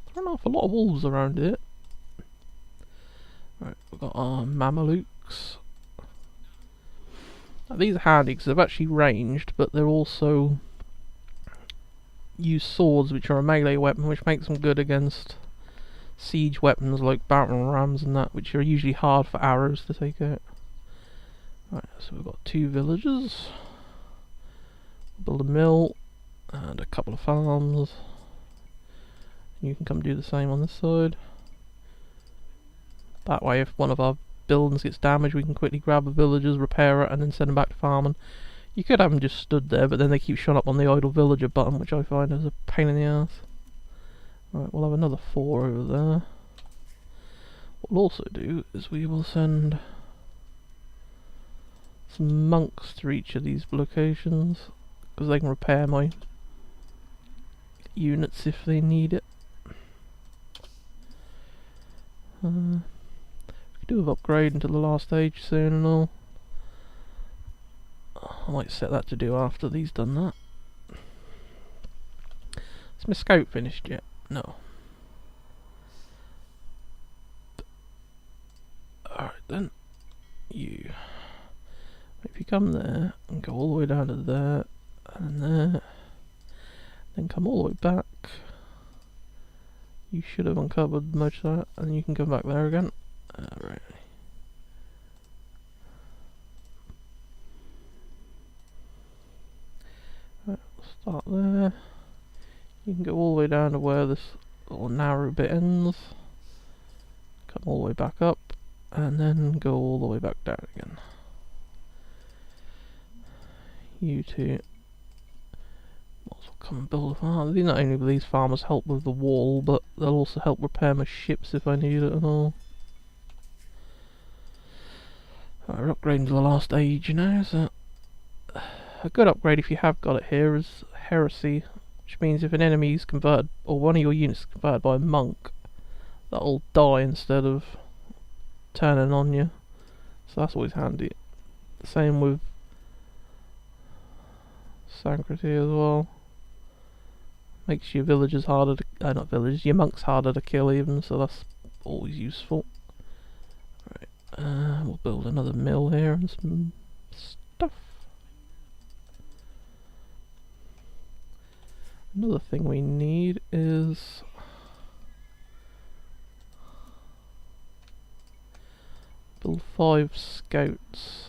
I don't know if a lot of wolves around here. Right, we've got our Mamelukes. Now, these are handy because they've actually ranged, but they're also use swords, which are a melee weapon, which makes them good against siege weapons like battering rams and that, which are usually hard for arrows to take out. Right, so we've got 2 villages. Build a mill and a couple of farms. You can come do the same on this side. That way, if one of our buildings gets damaged, we can quickly grab the villagers, repair it, and then send them back to farming. You could have them just stood there, but then they keep showing up on the idle villager button, which I find is a pain in the ass. Right, we'll have another 4 over there. What we'll also do is we will send some monks to each of these locations, because they can repair my units if they need it. We could do with upgrading to the last stage soon and all. I might set that to do after these done that. Is my scout finished yet? No. Alright then. If you come there and go all the way down to there and there, then come all the way back, you should have uncovered much of that, and you can come back there again. Alright. Right, we'll start there. You can go all the way down to where this little narrow bit ends, come all the way back up, and then go all the way back down again. You two Might as well come and build a farm. Not only will these farmers help with the wall, but they'll also help repair my ships if I need it at all. Right, we're upgrading to the last age, you know, so a good upgrade if you have got it here is heresy, which means if an enemy is converted, or one of your units is converted by a monk, that'll die instead of turning on you. So that's always handy. The same with Sanctity as well. Makes your villagers harder to, not villagers, your monks harder to kill even, so that's always useful. Right, we'll build another mill here and some stuff. Another thing we need is build 5 scouts.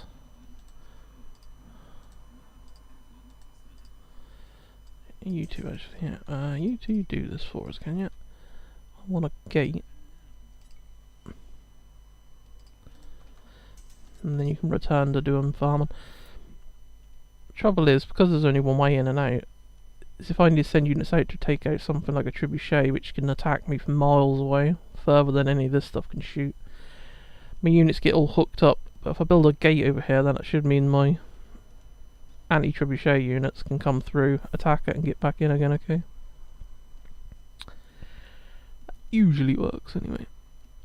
You two actually, yeah. You two do this for us, can you? I want a gate. And then you can return to doing farming. Trouble is, because there's only one way in and out, is if I need to send units out to take out something like a trebuchet, which can attack me from miles away, further than any of this stuff can shoot, my units get all hooked up. But if I build a gate over here, then it should mean my anti-trebuchet units can come through, attack it and get back in again, okay? That usually works anyway.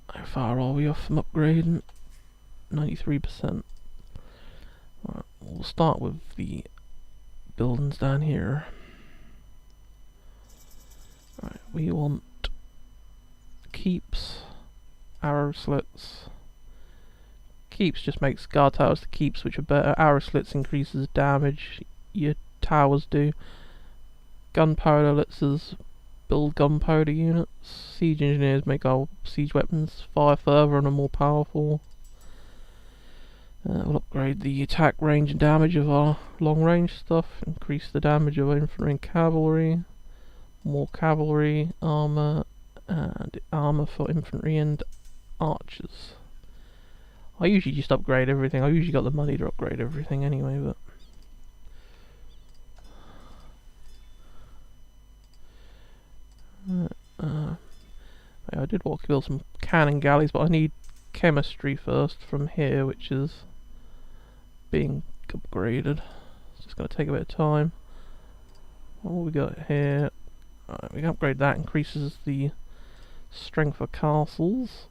How far are we off from upgrading? 93%. Right, we'll start with the buildings down here. Right, we want keeps, arrow slits. Keeps just makes guard towers to keeps, which are better. Arrow slits increases damage your towers do. Gunpowder lets us build gunpowder units. Siege engineers make our siege weapons fire further and are more powerful. We'll upgrade the attack range and damage of our long range stuff. Increase the damage of infantry and cavalry. More cavalry, armor, and armor for infantry and archers. I usually just upgrade everything. I usually got the money to upgrade everything anyway, but I did want to build some cannon galleys, but I need chemistry first from here, which is being upgraded. It's just going to take a bit of time. What have we got here? Right, we can upgrade that. Increases the strength of castles.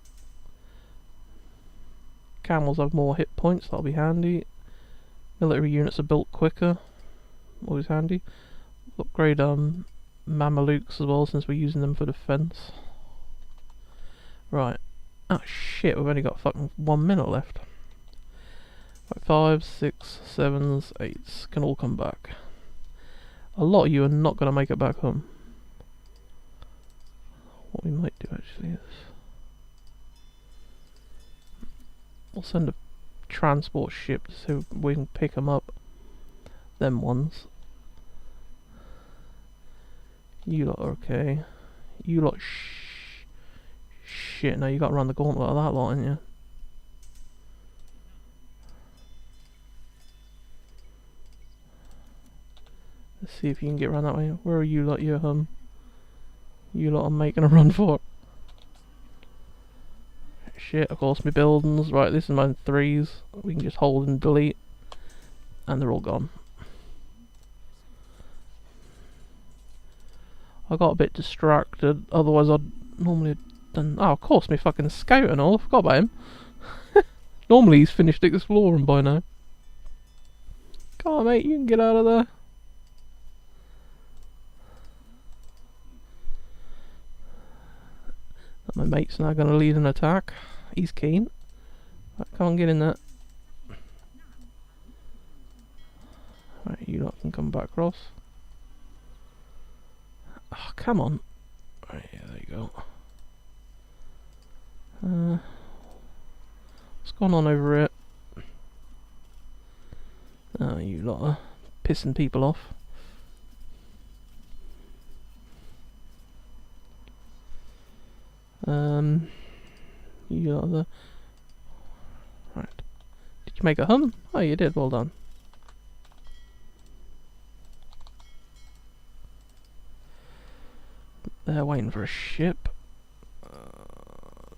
Camels have more hit points, that'll be handy. Military units are built quicker, always handy. Upgrade Mamelukes as well, since we're using them for defense. Right. Oh shit, we've only got fucking 1 minute left. Right, 5, 6, 7s, 8s can all come back. A lot of you are not going to make it back home. What we might do actually is we'll send a transport ship so we can pick them up. Them ones. You lot are okay. You lot shit, no, you got to run the gauntlet of that lot, ain't you? Let's see if you can get around that way. Where are you lot? You lot are making a run for it. Shit, of course, my buildings. Right, this is my 3s. We can just hold and delete. And they're all gone. I got a bit distracted. Otherwise, I'd normally have done... Oh, of course, my fucking scout and all. I forgot about him. Normally, he's finished exploring by now. Come on, mate. You can get out of there. My mate's now going to lead an attack. He's keen. Right, come on, get in there. Right, you lot can come back across. Oh, come on. Right, yeah, there you go. What's going on over here? Oh, you lot are pissing people off. You lot are the... Right. Did you make a hum? Oh, you did. Well done. They're waiting for a ship.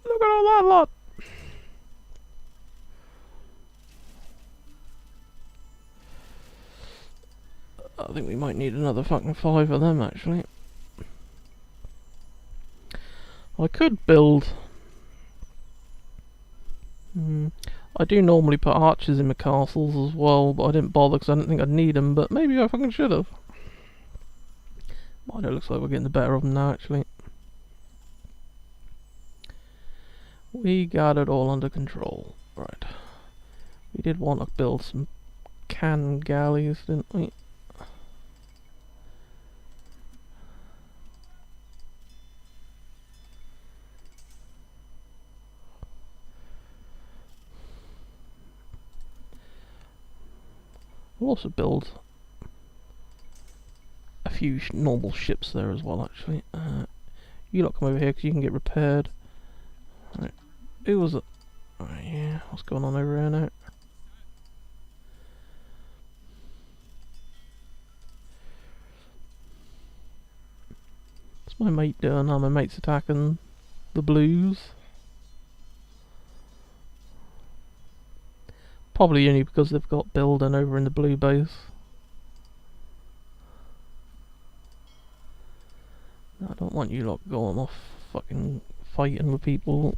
Look at all that lot! I think we might need another fucking 5 of them, actually. I could build... I do normally put archers in my castles as well, but I didn't bother because I didn't think I'd need them, but maybe I fucking should have. Well, it looks like we're getting the better of them now, actually. We got it all under control. Right. We did want to build some cannon galleys, didn't we? We'll also build a few normal ships there as well, actually. You lot come over here because you can get repaired. Right. Who was it? Right, yeah, what's going on over here now? What's my mate doing? Oh, my mate's attacking the blues. Probably only because they've got building over in the blue base. I don't want you lot going off fucking fighting with people.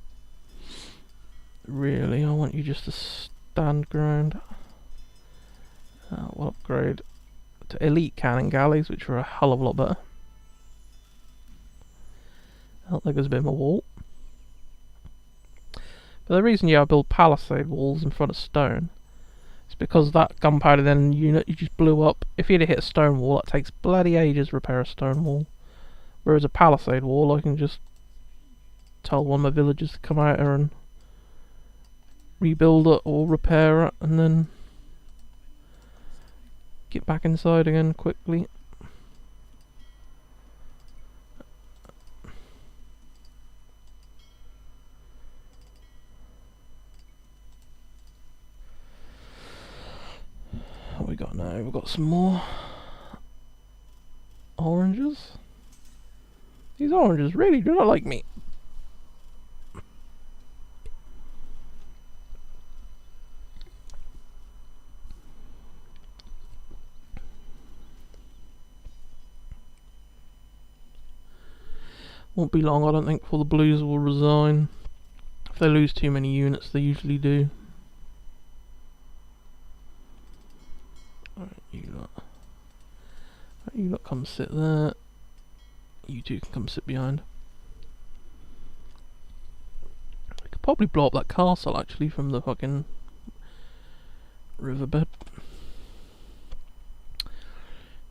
Really, I want you just to stand ground. We'll upgrade to elite cannon galleys, which are a hell of a lot better. Oh, there goes a bit of a wall. But the reason I build palisade walls in front of stone is because that gunpowder then unit you just blew up. If you'd have hit a stone wall, it takes bloody ages to repair a stone wall. Whereas a palisade wall, I can just tell one of my villagers to come out here and rebuild it or repair it, and then get back inside again quickly. What we got now? We've got some more oranges. These oranges really do not like me. Won't be long, I don't think, before the blues will resign. If they lose too many units, they usually do. Alright, you lot come sit there. You two can come sit behind. I could probably blow up that castle, actually, from the fucking riverbed.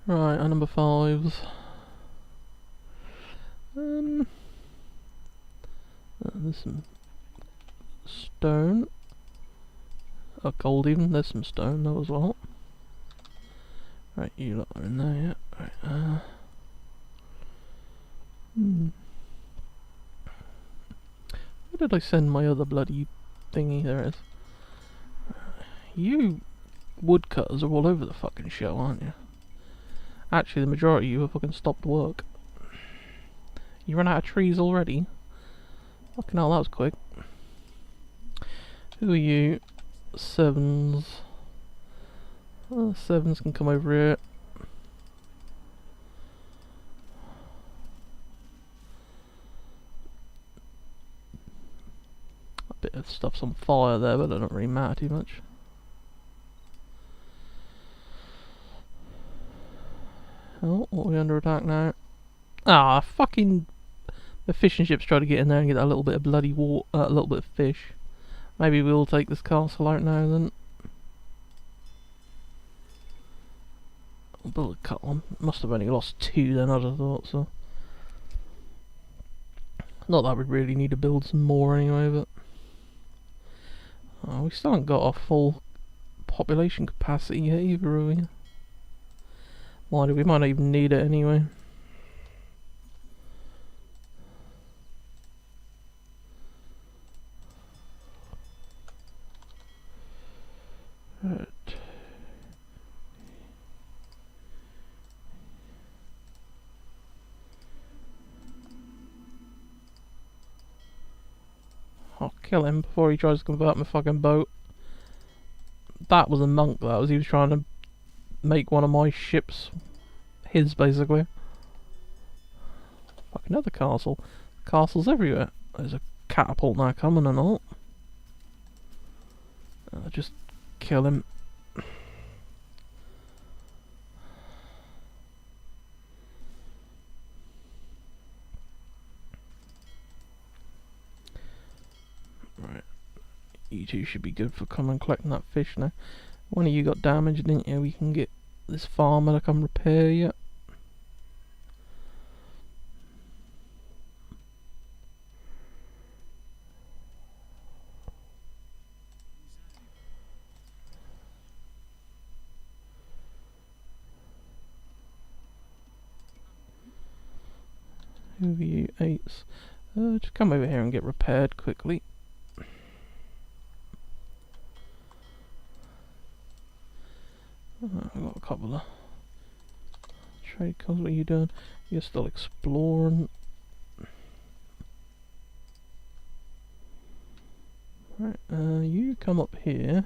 Right, our number 5s. There's some stone. Oh, gold even. There's some stone though as well. Right, you lot are in there, yeah. Right, Where did I send my other bloody thingy? There it is. You woodcutters are all over the fucking show, aren't you? Actually, the majority of you have fucking stopped work. You run out of trees already? Fucking hell, that was quick. Who are you? 7s. 7s can come over here. A bit of stuff's on fire there, but it doesn't really matter too much. Oh, what are we under attack now? Ah, fucking... The fishing ships try to get in there and get that little bit of bloody water, a little bit of fish. Maybe we'll take this castle out now then. I'll build a cut one. Must have only lost 2 then, I'd have thought so. Not that we'd really need to build some more anyway, but... Oh, we still haven't got our full population capacity yet either, have we? Why do we might not even need it anyway. Right. kill him before he tries to convert my fucking boat. That was a monk, that was. He was trying to make one of my ships his, basically. Fuck, another castle. Castles everywhere. There's a catapult now coming and all. Just kill him. Right. You two should be good for coming and collecting that fish now. One of you got damaged, didn't you? We can get this farmer to come repair you. Who are you? Eights. Just come over here and get repaired quickly. I've got a couple of trade calls. What are you doing? You're still exploring. Right, you come up here.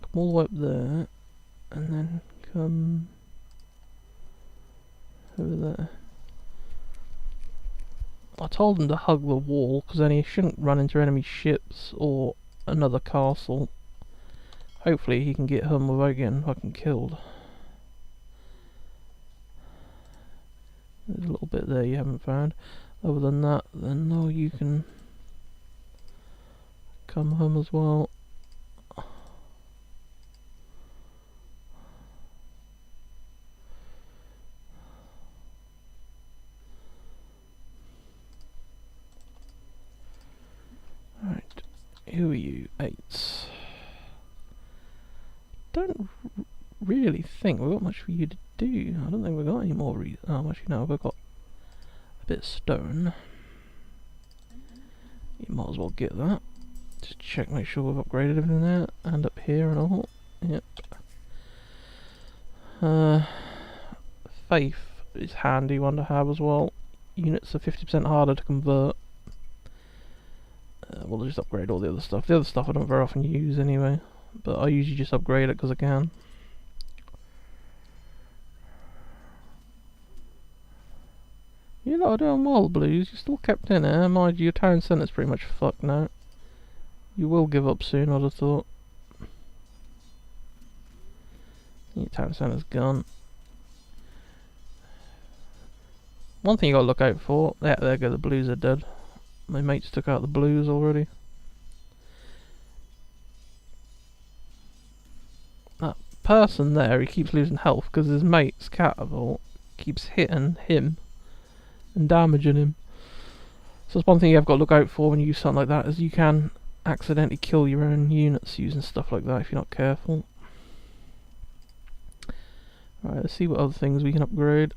Come all the way up there. And then come over there. I told him to hug the wall, because then he shouldn't run into enemy ships or another castle. Hopefully he can get home without getting fucking killed. There's a little bit there you haven't found. Other than that, then no, you can come home as well. Right, who are you? Eights. Don't really think we've got much for you to do. I don't think we've got any more actually no, we've got a bit of stone. You might as well get that. Just check, make sure we've upgraded everything there, and up here and all. Yep. Faith is handy one to have as well. Units are 50% harder to convert. We'll just upgrade all the other stuff. The other stuff I don't very often use anyway, but I usually just upgrade it because I can. You lot are doing well, Blues. You're still kept in there. Mind you, your town centre's pretty much fucked now. You will give up soon, I'd have thought. Your town centre's gone. One thing you gotta look out for. Yeah, there you go, the Blues are dead. My mates took out the Blues already. That person there, he keeps losing health because his mate's catapult keeps hitting him and damaging him. So that's one thing you've got to look out for when you use something like that, is you can accidentally kill your own units using stuff like that if you're not careful. Alright, let's see what other things we can upgrade.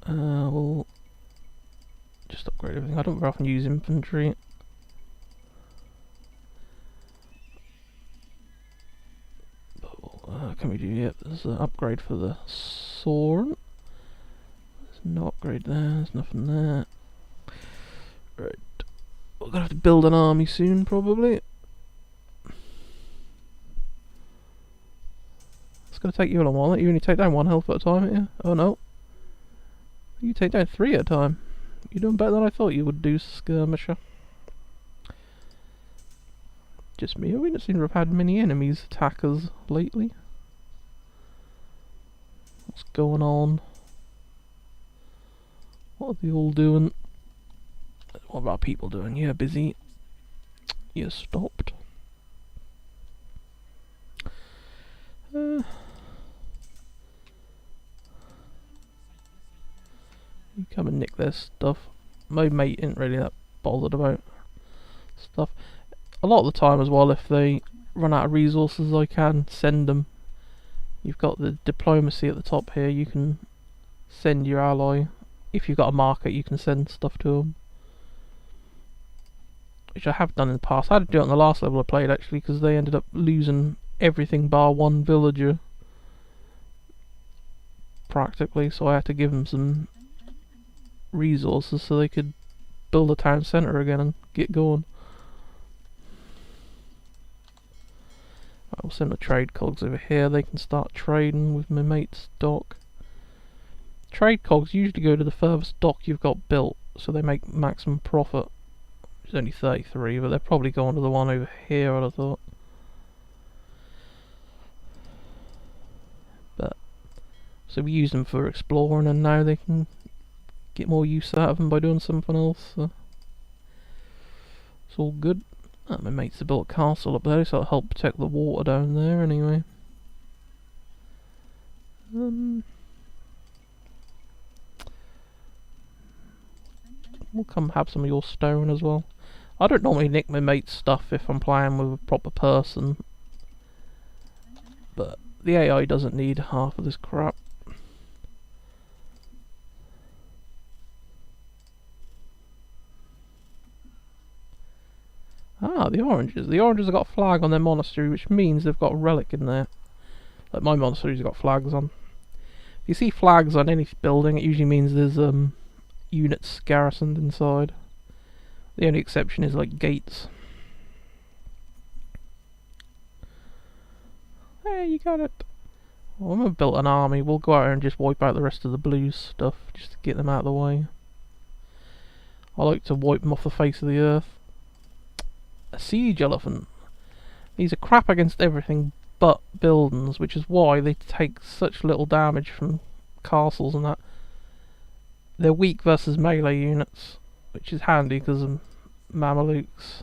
We'll just upgrade everything. I don't very often use infantry. But can we do? Yep, there's an upgrade for the sword. There's no upgrade there, there's nothing there. Right, we're gonna have to build an army soon, probably. It's gonna take you a long while. You only take down 1 health at a time, ain't you? Oh no, you take down 3 at a time. You're doing better than I thought you would do, skirmisher. Just me. We don't seem to have had many enemies attack us lately. What's going on? What are they all doing? What are our people doing? Yeah, busy. You stopped. You come and nick their stuff. My mate isn't really that bothered about stuff. A lot of the time as well, if they run out of resources, I can send them. You've got the diplomacy at the top here. You can send your ally. If you've got a market, you can send stuff to them, which I have done in the past. I had to do it on the last level I played actually, because they ended up losing everything bar 1 villager practically, so I had to give them some resources so they could build a town centre again and get going. I'll send the trade cogs over here. They can start trading with my mate's dock. Trade cogs usually go to the furthest dock you've got built, so they make maximum profit. It's only 33, but they're probably going to the one over here, I'd have thought. But so we use them for exploring, and now they can get more use out of them by doing something else. So it's all good. My mates have built a castle up there, so it'll help protect the water down there anyway. We'll come have some of your stone as well. I don't normally nick my mate's stuff if I'm playing with a proper person, but the AI doesn't need half of this crap. Ah, the oranges. The oranges have got a flag on their monastery, which means they've got a relic in there. Like my monastery's got flags on. If you see flags on any building, it usually means there's units garrisoned inside. The only exception is like gates. Hey, you got it. Well, when we've built an army, we'll go out and just wipe out the rest of the blue stuff, just to get them out of the way. I like to wipe them off the face of the earth. A siege elephant. These are crap against everything but buildings, which is why they take such little damage from castles and that. They're weak versus melee units, which is handy because Mamelukes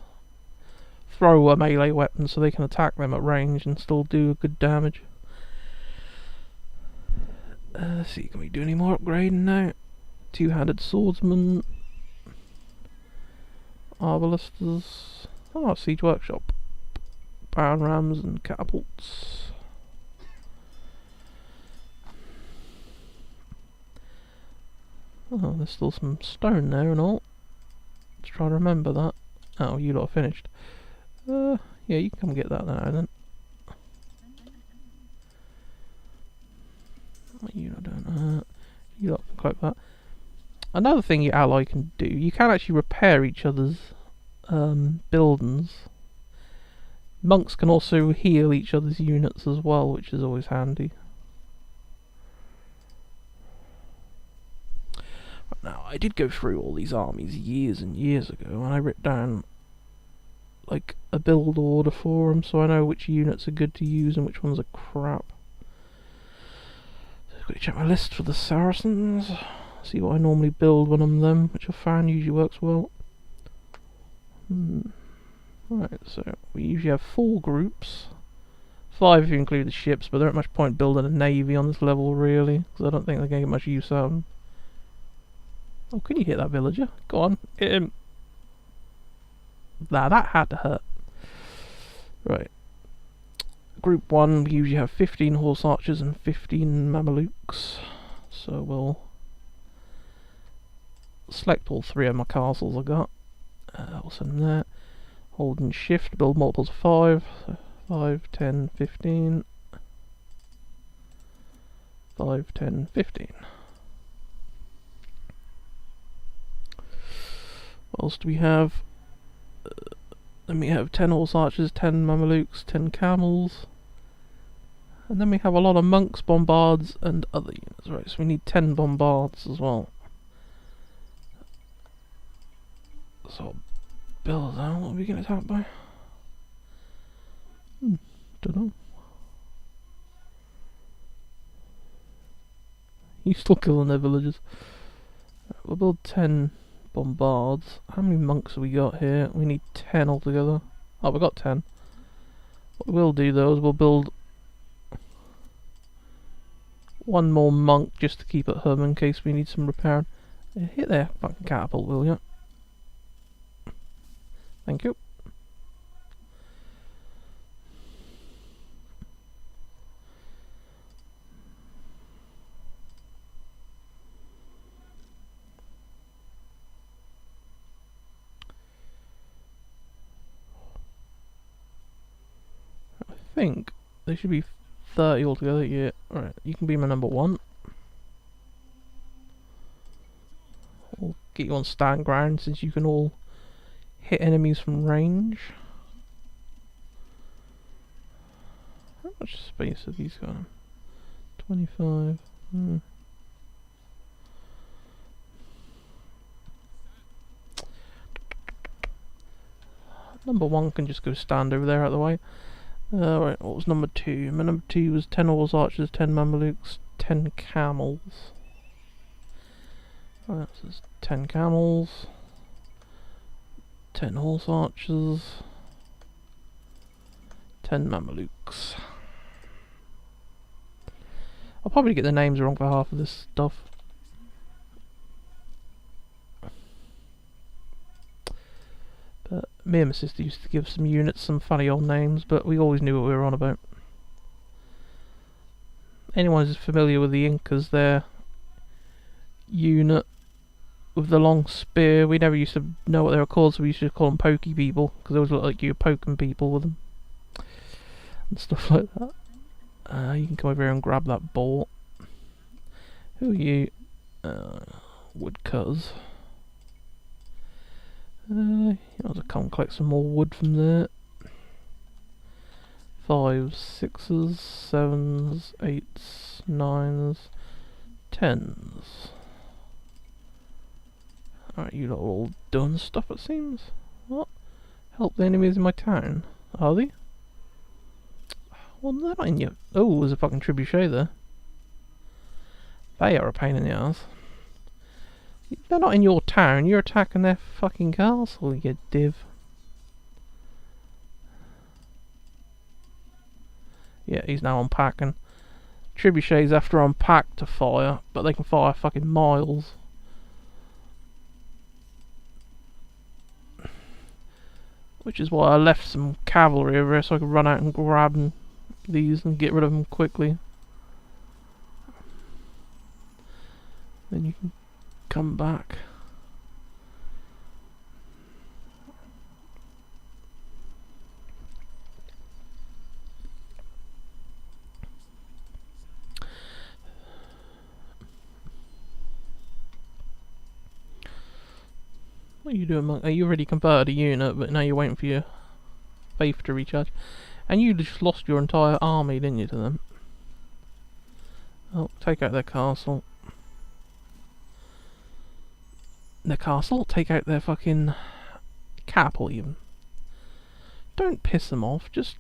throw a melee weapon so they can attack them at range and still do good damage. Let's see, can we do any more upgrading now? Two-handed swordsman, arbalistas. Oh, siege workshop. Baron rams and catapults. Oh, there's still some stone there and all. Let's try to remember that. Oh, you lot are finished. Yeah, you can come get that now then. You lot don't. You lot can cloak that. Another thing your ally can do, you can actually repair each other's buildings. Monks can also heal each other's units as well, which is always handy. Now, I did go through all these armies years and years ago, and I wrote down like a build order for them, so I know which units are good to use and which ones are crap. So I've got to check my list for the Saracens, see what I normally build when I'm them, which I found usually works well. Right, so we usually have 4 groups. 5 if you include the ships, but there ain't much point building a navy on this level really, because I don't think they're going to get much use out of them. Oh, can you hit that villager? Go on, hit him. Nah, that had to hurt. Right. Group 1, we usually have 15 horse archers and 15 Mamelukes. So we'll select all 3 of my castles I got. We'll send them there. Holding shift, build multiples of 5. So 5, 10, 15. 5, 10, 15. What else do we have? Then we have 10 horse archers, 10 Mamelukes, 10 camels. And then we have a lot of monks, bombards, and other units. Right, so we need 10 bombards as well. So I'll build that. What are we getting attacked by? Don't know. You still killing their villagers. Right, we'll build 10 bombards. How many monks have we got here? We need 10 altogether. Oh, we've got 10. What we'll do though is we'll build 1 more monk just to keep at home in case we need some repairing. Hit their fucking catapult, will you? Thank you. I think there should be 30 altogether. Yeah, alright, you can be my number 1. We'll get you on stand ground since you can all hit enemies from range. How much space have these got? 25. Number 1 can just go stand over there out of the way. Right, what was number 2? My number 2 was 10 horse archers, 10 mamelukes, 10 camels. Right, so there's 10 camels, 10 horse archers, 10 mamelukes. I'll probably get the names wrong for half of this stuff. But me and my sister used to give some units some funny old names, but we always knew what we were on about. Anyone who's familiar with the Incas, their unit with the long spear, we never used to know what they were called, so we used to call them pokey people, because they always looked like you were poking people with them. And stuff like that. You can come over here and grab that bolt. Who are you? Woodcutters. I'll come collect some more wood from there. 5s, 6s, 7s, 8s, 9s, 10s. Alright, you lot are all done stuff, it seems. What? Help the enemies in my town. Are they? Well, they're not in your... Oh, there's a fucking trebuchet there. They are a pain in the ass. They're not in your town, you're attacking their fucking castle, you div. Yeah, he's now unpacking. Trebuchets have to unpack to fire, but they can fire fucking miles. Which is why I left some cavalry over here so I could run out and grab these and get rid of them quickly. Then you can come back. What are you doing, Monk? You already converted a unit, but now you're waiting for your faith to recharge. And you just lost your entire army, didn't you, to them? Oh, take out their castle. Their castle? Take out their fucking capital, even. Don't piss them off, just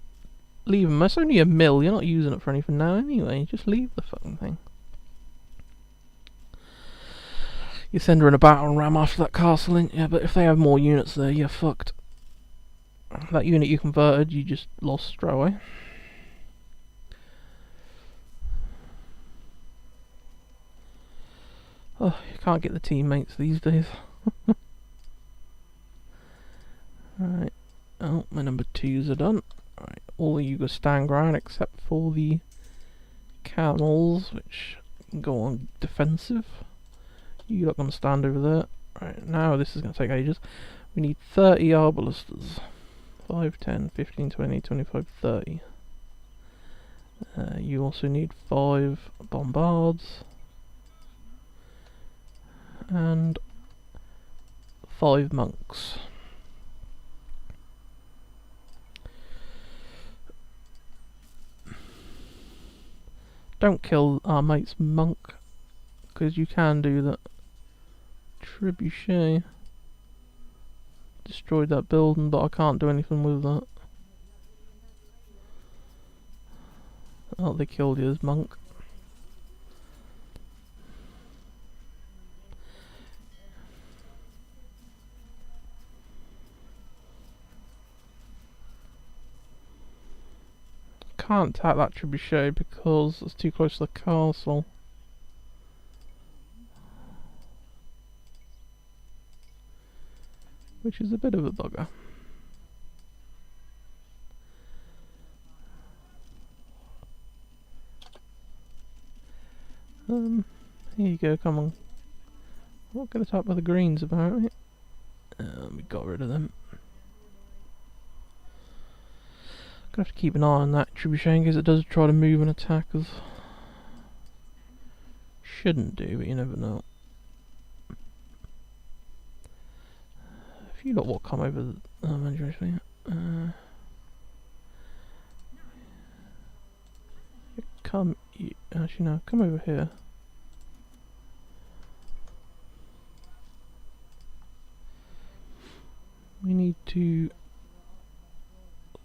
leave them. It's only a mill, you're not using it for anything now anyway. Just leave the fucking thing. You send her in a battle ram after that castle, ain't you? But if they have more units there, you're fucked. That unit you converted, you just lost straight away. Oh, you can't get the teammates these days. Right. Oh, my number 2s are done. Right, all of you go stand ground except for the camels, which can go on defensive. You lot gonna stand over there. Right, now this is gonna take ages. We need 30 arbalesters. 5, 10, 15, 20, 25, 30. You also need 5 bombards. And 5 monks. Don't kill our mate's monk, because you can do that. Trebuchet destroyed that building, but I can't do anything with that. Oh, they killed his monk. Can't attack that trebuchet because it's too close to the castle. Which is a bit of a bugger. Here you go, come on. What can attack by the greens apparently. We got rid of them. Gonna have to keep an eye on that trebuchet because it does try to move and attack us. Shouldn't do, but you never know. If you lot will come over the actually. come... Actually, no, come over here. We need to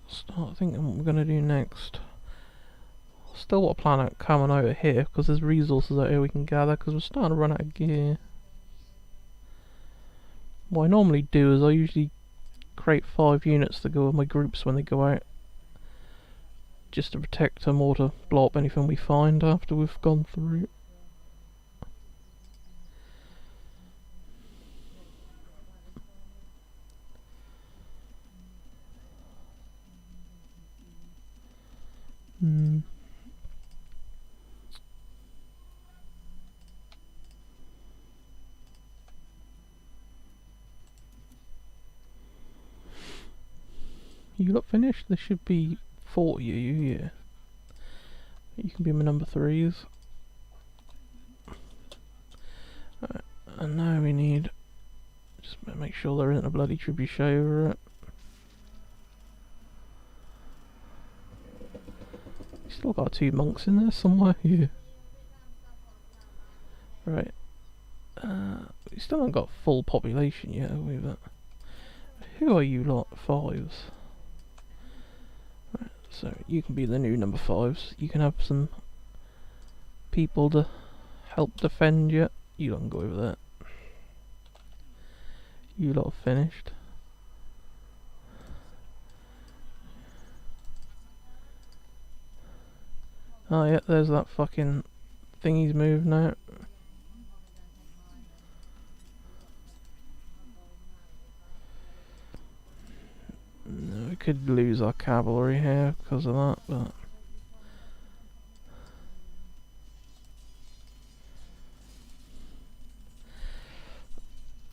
start thinking what we're going to do next. Still got a plan out coming over here, because there's resources out here we can gather, because we're starting to run out of gear. What I normally do is I usually create 5 units to go with my groups when they go out, just to protect them or to blow up anything we find after we've gone through. You lot finished? There should be 40 of you here. You can be my number 3s. Right, and now we need... just make sure there isn't a bloody trebuchet over it. Still got 2 monks in there somewhere. Yeah. Right. We still haven't got full population yet, have we? But who are you lot? 5s. Right, so you can be the new number 5s. You can have some people to help defend you. You don't go over there. You lot have finished. Oh yeah, there's that fucking thing he's moved now. No, we could lose our cavalry here because of that, but...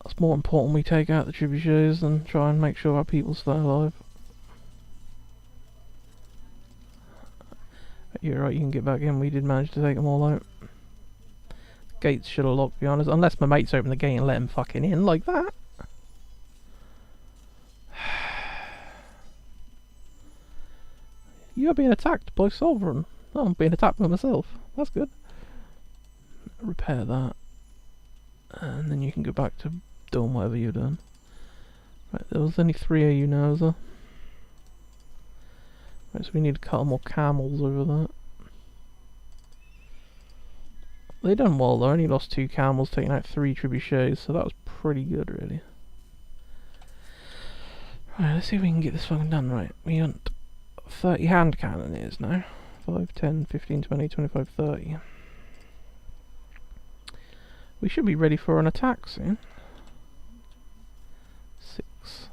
it's more important we take out the trebuchets than try and make sure our people stay alive. You're right, you can get back in. We did manage to take them all out. Gates should have locked, to be honest. Unless my mates open the gate and let him fucking in like that. You're being attacked by Sovereign. Oh, I'm being attacked by myself. That's good. Repair that. And then you can go back to doing whatever you're doing. Right, there was only 3 of you now, is there? Right, so we need to cut more camels over that. They done well though, only lost 2 camels, taking out 3 trebuchets, so that was pretty good really. Right, let's see if we can get this fucking done right. We want 30 hand cannoneers now. 5, 10, 15, 20, 25, 30. We should be ready for an attack soon. 6.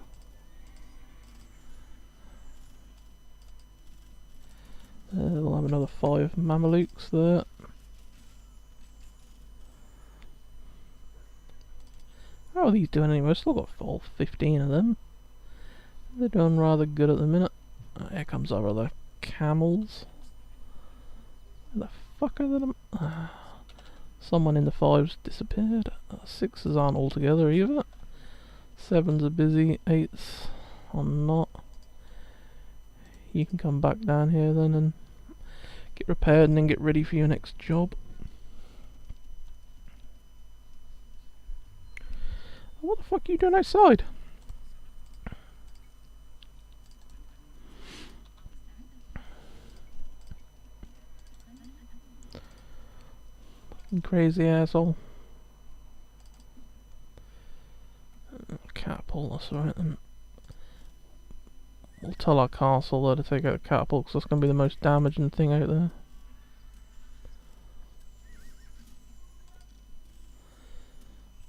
We'll have another 5 Mamelukes there. How are these doing anyway? I've still got all 15 of them. They're doing rather good at the minute. Oh, here comes our other camels. Where the fuck are them? Someone in the 5s disappeared. 6s aren't all together either. 7s are busy. 8s are not. You can come back down here then and get repaired and then get ready for your next job. What the fuck are you doing outside? Fucking crazy asshole. Catapult, that's right then. We'll tell our castle though to take out the catapult because that's going to be the most damaging thing out there.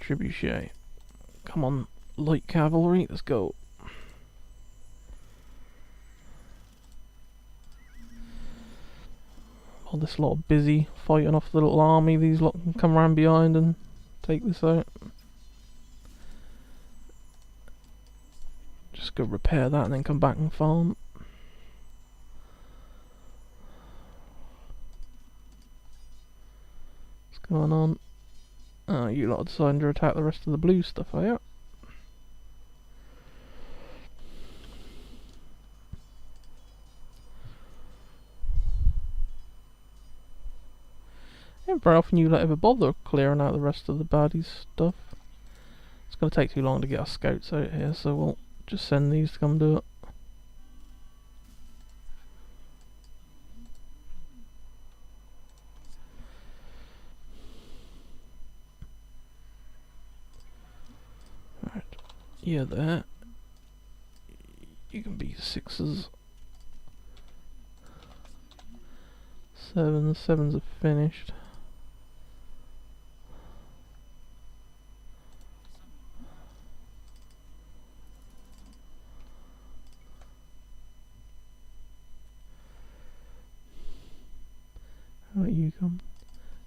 Trebuchet. Come on, light cavalry, let's go. While this lot are busy fighting off the little army, these lot can come around behind and take this out. Just go repair that and then come back and farm. What's going on? Oh, you lot are deciding to attack the rest of the blue stuff, are you? Yeah, very often you ever bother clearing out the rest of the baddies stuff. It's gonna take too long to get our scouts out here, so we'll just send these to come do it. Right, yeah, there. You can be 6s. 7s are finished. How about you come?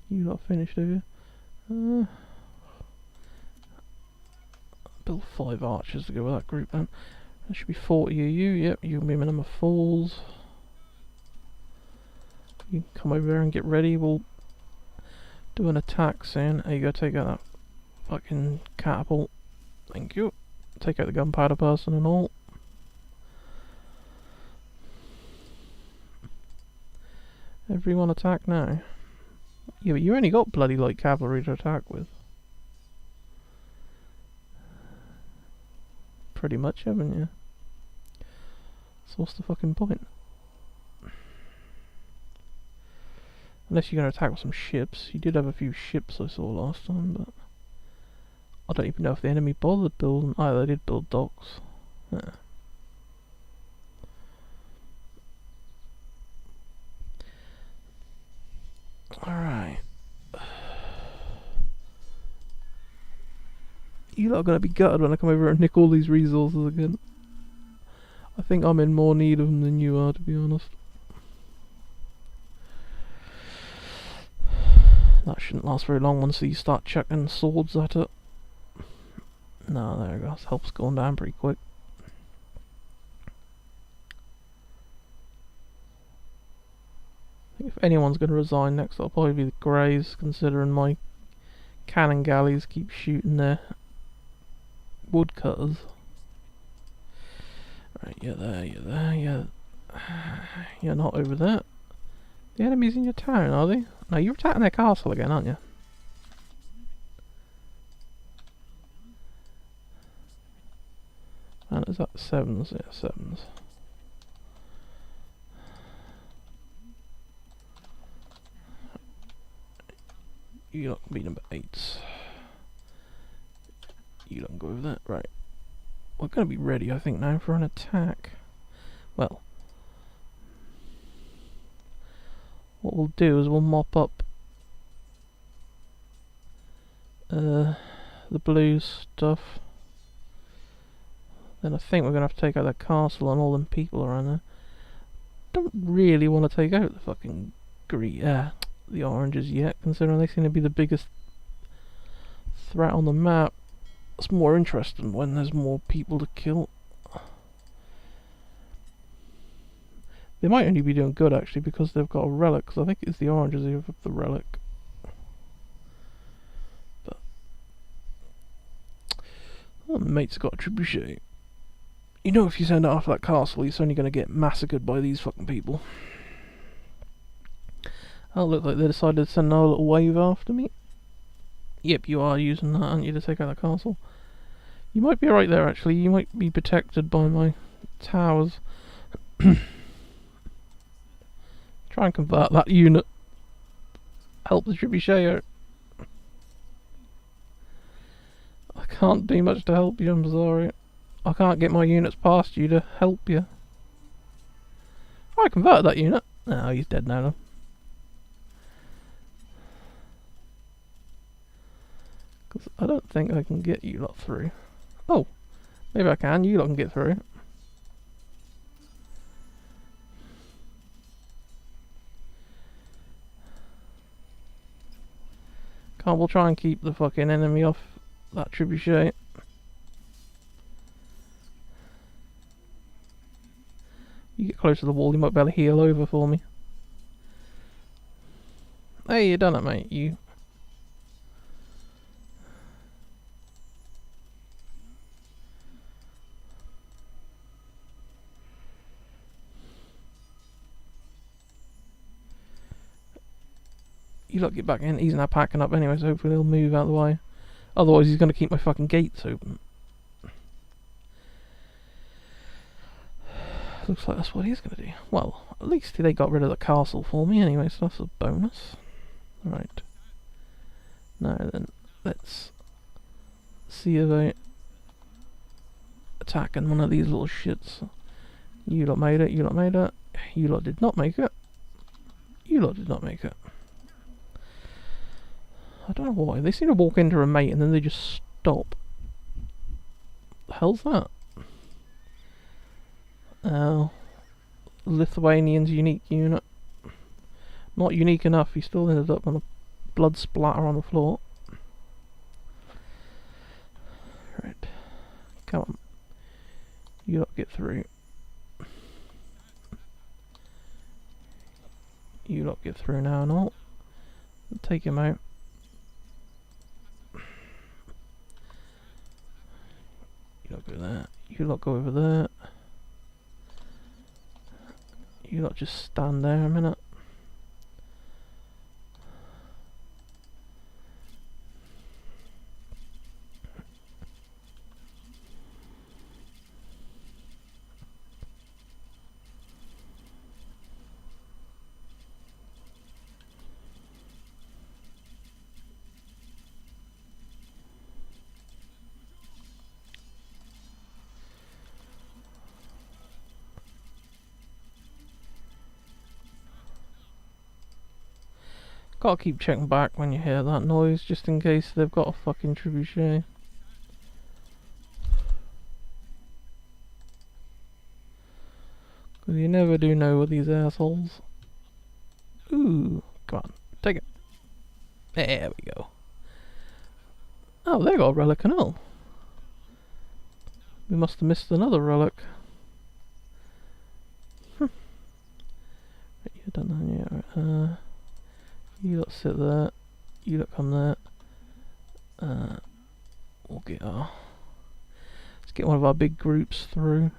You lot finished, have you? Build 5 archers to go with that group then. There should be 40 of you. Yep, you can be minimum fools. You can come over there and get ready. We'll do an attack soon. There you go, take out that fucking catapult. Thank you. Take out the gunpowder person and all. Everyone attack now. Yeah, but you only got bloody light cavalry to attack with. Pretty much, haven't you? So what's the fucking point? Unless you're going to attack with some ships. You did have a few ships I saw last time, but I don't even know if the enemy bothered building. Oh, they did build docks. Yeah. Alright. You lot are going to be gutted when I come over and nick all these resources again. I think I'm in more need of them than you are, to be honest. That shouldn't last very long once you start chucking swords at it. No, there we go. Health's going down pretty quick. I think if anyone's going to resign next, it'll probably be the Greys, considering my cannon galleys keep shooting their woodcutters. Right, you're there, you're not over there. The enemy's in your town, are they? No, you're attacking their castle again, aren't you? And is that 7s? Yeah, 7s. You lot can be number 8s. You don't go over that. Right. We're going to be ready, I think, now for an attack. Well, what we'll do is we'll mop up the blue stuff. Then I think we're going to have to take out that castle and all them people around there. Don't really want to take out the fucking the oranges yet, considering they seem to be the biggest threat on the map. It's more interesting when there's more people to kill. They might only be doing good actually because they've got a relic, because I think it's the oranges who have the relic. But oh, mate's got a trebuchet. You know, if you send it after that castle, he's only going to get massacred by these fucking people. Oh, look like they decided to send another little wave after me. Yep, you are using that, aren't you, to take out the castle? You might be right there, actually. You might be protected by my towers. Try and convert that unit. Help the trebuchet out. I can't do much to help you, I'm sorry. I can't get my units past you to help you. I converted that unit. No, he's dead now though. Because I don't think I can get you lot through. Oh, maybe I can. You lot can get through. Can't we'll try and keep the fucking enemy off that trebuchet. You get close to the wall, you might be able to heal over for me. Hey, you done it, mate. You. You lot get back in. He's now packing up anyway, so hopefully he'll move out of the way. Otherwise he's going to keep my fucking gates open. Looks like that's what he's going to do. Well, at least they got rid of the castle for me anyway, so that's a bonus. Right. Now then, let's see about attacking one of these little shits. You lot made it, you lot made it. You lot did not make it. You lot did not make it. I don't know why. They seem to walk into a mate and then they just stop. The hell's that? Oh. Lithuanian's unique unit. Not unique enough, he still ended up on a blood splatter on the floor. Right. Come on. You lot get through. You lot get through now and all. Take him out. You lot go there. You lot go over there. You lot just stand there a minute. Gotta keep checking back when you hear that noise, just in case they've got a fucking trebuchet. Because you never do know with these assholes. Ooh, come on, take it. There we go. Oh, they got a relic and all. We must have missed another relic. Right, you're done that, yeah. Right, you lot sit there. You lot come there. We'll get our... Let's get one of our big groups through.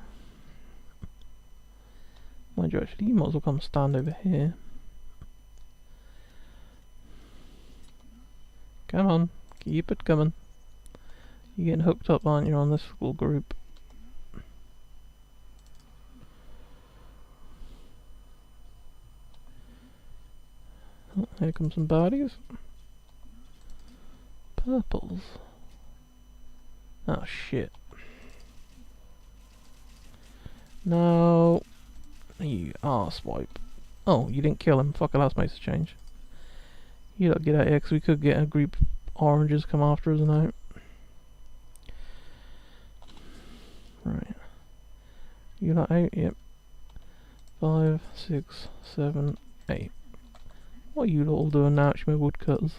Mind you, actually, you might as well come stand over here. Come on, keep it coming. You're getting hooked up, aren't you, on this little group? Oh, here come some bodies. Purples. Oh shit. No. You arsewipe. Oh, you didn't kill him. Fuck it, that's makes a change. You don't get out here because we could get a group of oranges come after us now. Right. You not out? Yep. 5, 6, 7, 8. What are you all doing now, actually, my woodcutters?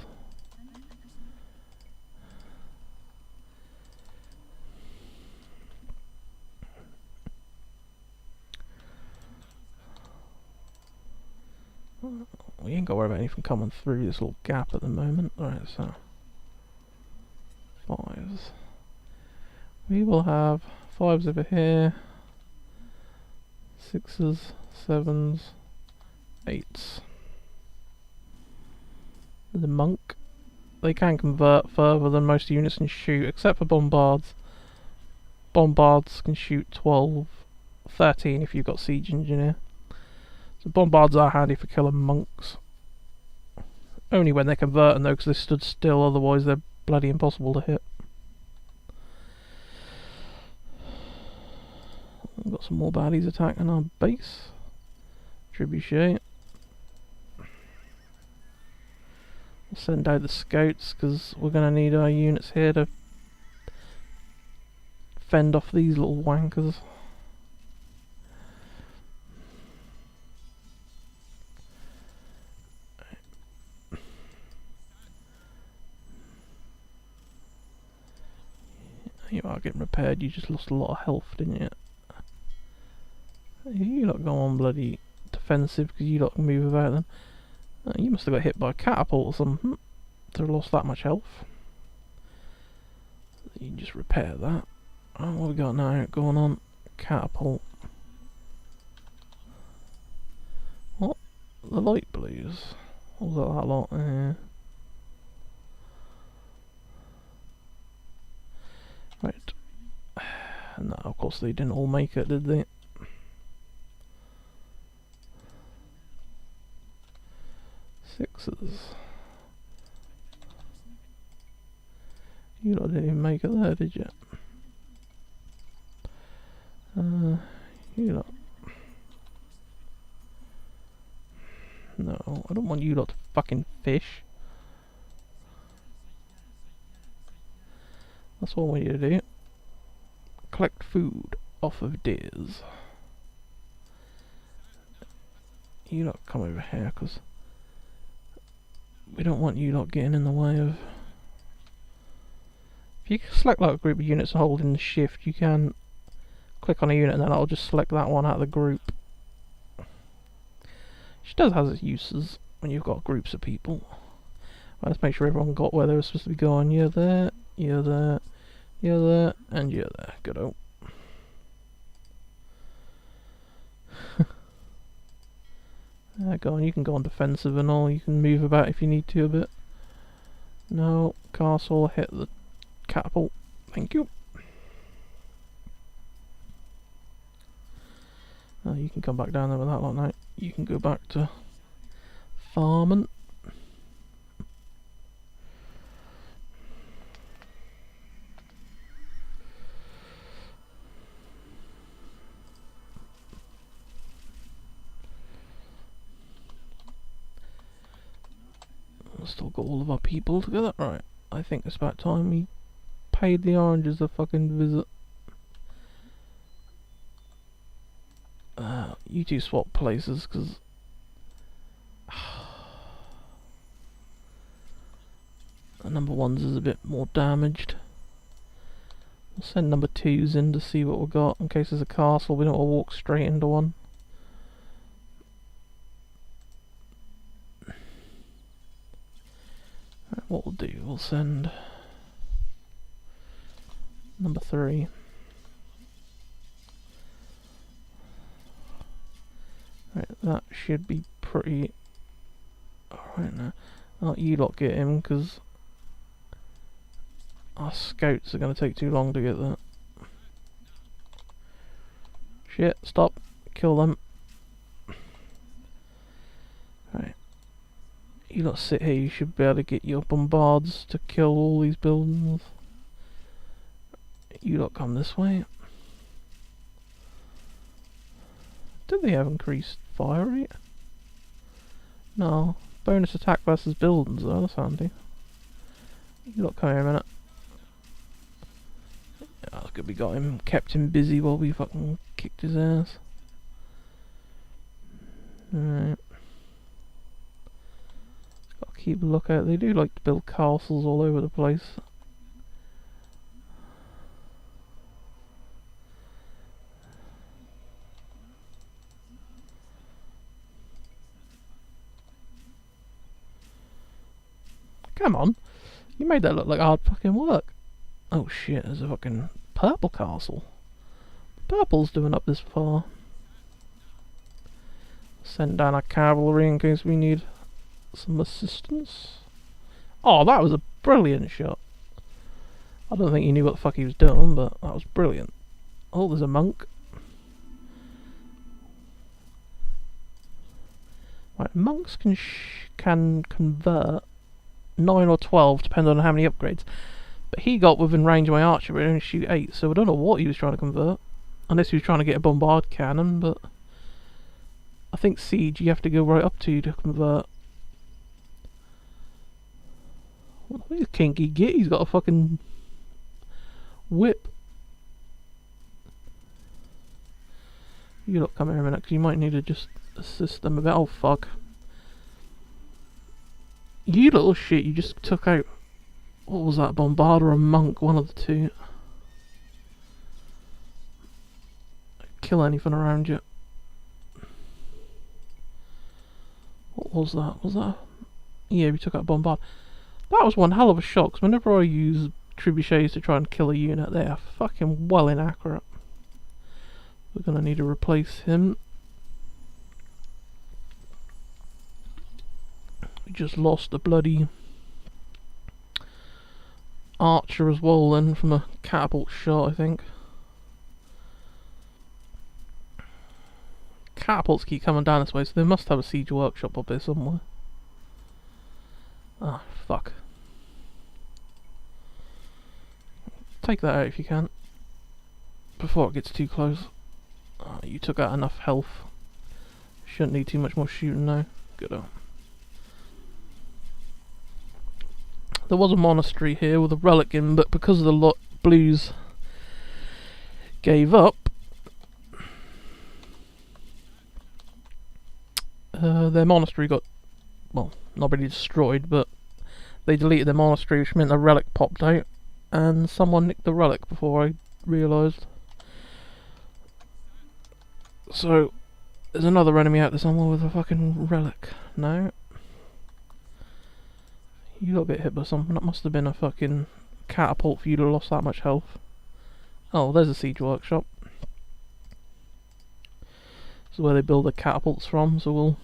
We ain't got to worry about anything coming through this little gap at the moment. Alright, so 5s. We will have 5s over here, 6s, 7s, 8s. The monk. They can convert further than most units and shoot, except for bombards. Bombards can shoot 12, 13 if you've got siege engineer. So bombards are handy for killing monks. Only when they're converting though, because they stood still, otherwise they're bloody impossible to hit. We've got some more baddies attacking our base. Trebuchet. We'll send out the scouts, because we're going to need our units here to fend off these little wankers. You are getting repaired, you just lost a lot of health, didn't you? You lot go on bloody defensive because you lot can move about them. You must have got hit by a catapult or something to have lost that much health. You can just repair that. Oh, what have we got now going on? Catapult. What? The light blues. What was that lot? Right. No, of course they didn't all make it, did they? Sixes. You lot didn't even make it there, did you? You lot. No, I don't want you lot to fucking fish. That's what I want you to do. Collect food off of deers. You lot come over here, because we don't want you lot getting in the way of... If you select like a group of units and hold in the shift, you can click on a unit and then I'll just select that one out of the group. Which does have its uses when you've got groups of people. Right, let's make sure everyone got where they were supposed to be going. You're there, you're there, you're there, and you're there. Good-o. Go on, you can go on defensive and all. You can move about if you need to a bit. No, castle, hit the catapult. Thank you. You can come back down there with that lot now. You can go back to farming. We've still got all of our people together. Right, I think it's about time we paid the oranges a fucking visit. You two swap places, because number ones is a bit more damaged. We'll send number twos in to see what we got in case there's a castle. We don't want to walk straight into one. Right, what we'll do, we'll send number 3. Right, that should be pretty alright now. I'll let you lot get him, because our scouts are going to take too long to get that. Shit, stop. Kill them. Right. You lot sit here, you should be able to get your bombards to kill all these buildings. You lot come this way. Did they have increased fire rate? No. Bonus attack versus buildings though, that's handy. You lot come here a minute. Yeah, that's good, we got him, kept him busy while we fucking kicked his ass. Alright. Gotta keep a lookout, they do like to build castles all over the place. Come on, you made that look like hard fucking work. Oh shit, there's a fucking purple castle. Purple's doing up this far. Send down our cavalry in case we need some assistance. Oh, that was a brilliant shot. I don't think he knew what the fuck he was doing, but that was brilliant. Oh, there's a monk. Right, monks can convert 9 or 12 depending on how many upgrades, but he got within range of my archer but he only shoot 8, so I don't know what he was trying to convert, unless he was trying to get a bombard cannon. But I think siege you have to go right up to convert. What is kinky git? He's got a fucking whip. You lot come here a minute, because you might need to just assist them a bit. Oh fuck. You little shit, you just took out, what was that, bombard or a monk, one of the two. Kill anything around you. What was that? Was that? Yeah, we took out bombard. That was one hell of a shot, because whenever I use trebuchets to try and kill a unit, they are fucking well inaccurate. We're gonna need to replace him. We just lost a bloody archer as well then from a catapult shot, I think. Catapults keep coming down this way, so they must have a siege workshop up here somewhere. Ah, fuck. Take that out if you can, before it gets too close. Oh, you took out enough health. Shouldn't need too much more shooting now. Good on. There was a monastery here with a relic in, but because of the blues gave up, their monastery got, well, not really destroyed, but they deleted their monastery, which meant the relic popped out, and someone nicked the relic before I realised. So, there's another enemy out there somewhere with a fucking relic. No. You got a bit hit by something. That must have been a fucking catapult for you to have lost that much health. Oh, there's a siege workshop. This is where they build the catapults from, so we'll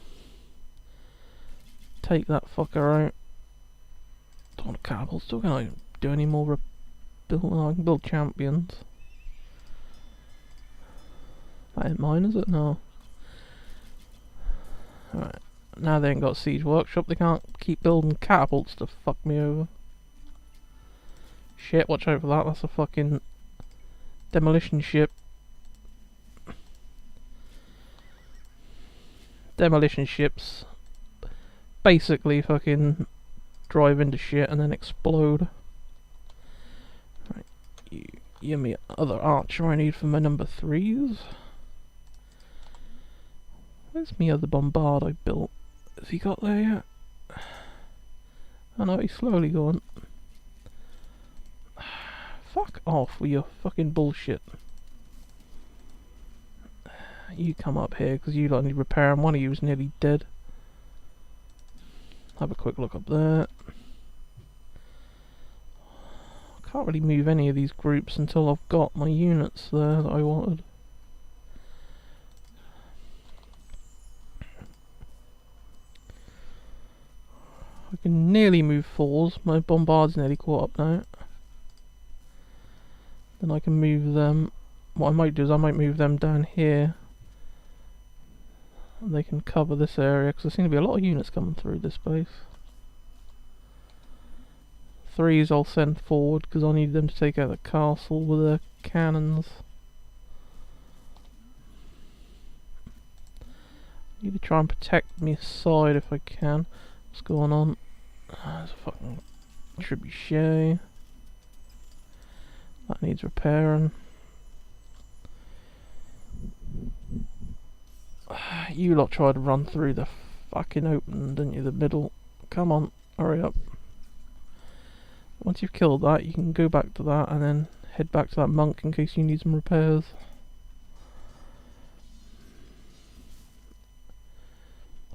take that fucker out. Don't want catapults, still can I do any more build? Oh, I can build champions. That ain't mine, is it? No. Alright. Now they ain't got a siege workshop, they can't keep building catapults to fuck me over. Shit, watch out for that, that's a fucking demolition ship. Demolition ships basically fucking drive into shit and then explode. Right, you give me other archer I need for my number 3s. Where's me other bombard I built? Has he got there yet? Oh no, he's slowly going. Fuck off with your fucking bullshit. You come up here because you lot need repairing. One of you is nearly dead. Have a quick look up there. I can't really move any of these groups until I've got my units there that I wanted. I can nearly move 4s. My bombard's nearly caught up now. Then I can move them. What I might do is I might move them down here. And they can cover this area, because there seem to be a lot of units coming through this base. 3s I'll send forward, because I need them to take out the castle with their cannons. Need to try and protect my side if I can. What's going on? There's a fucking trebuchet. That needs repairing. You lot tried to run through the fucking opening, didn't you? The middle. Come on, hurry up. Once you've killed that, you can go back to that and then head back to that monk in case you need some repairs.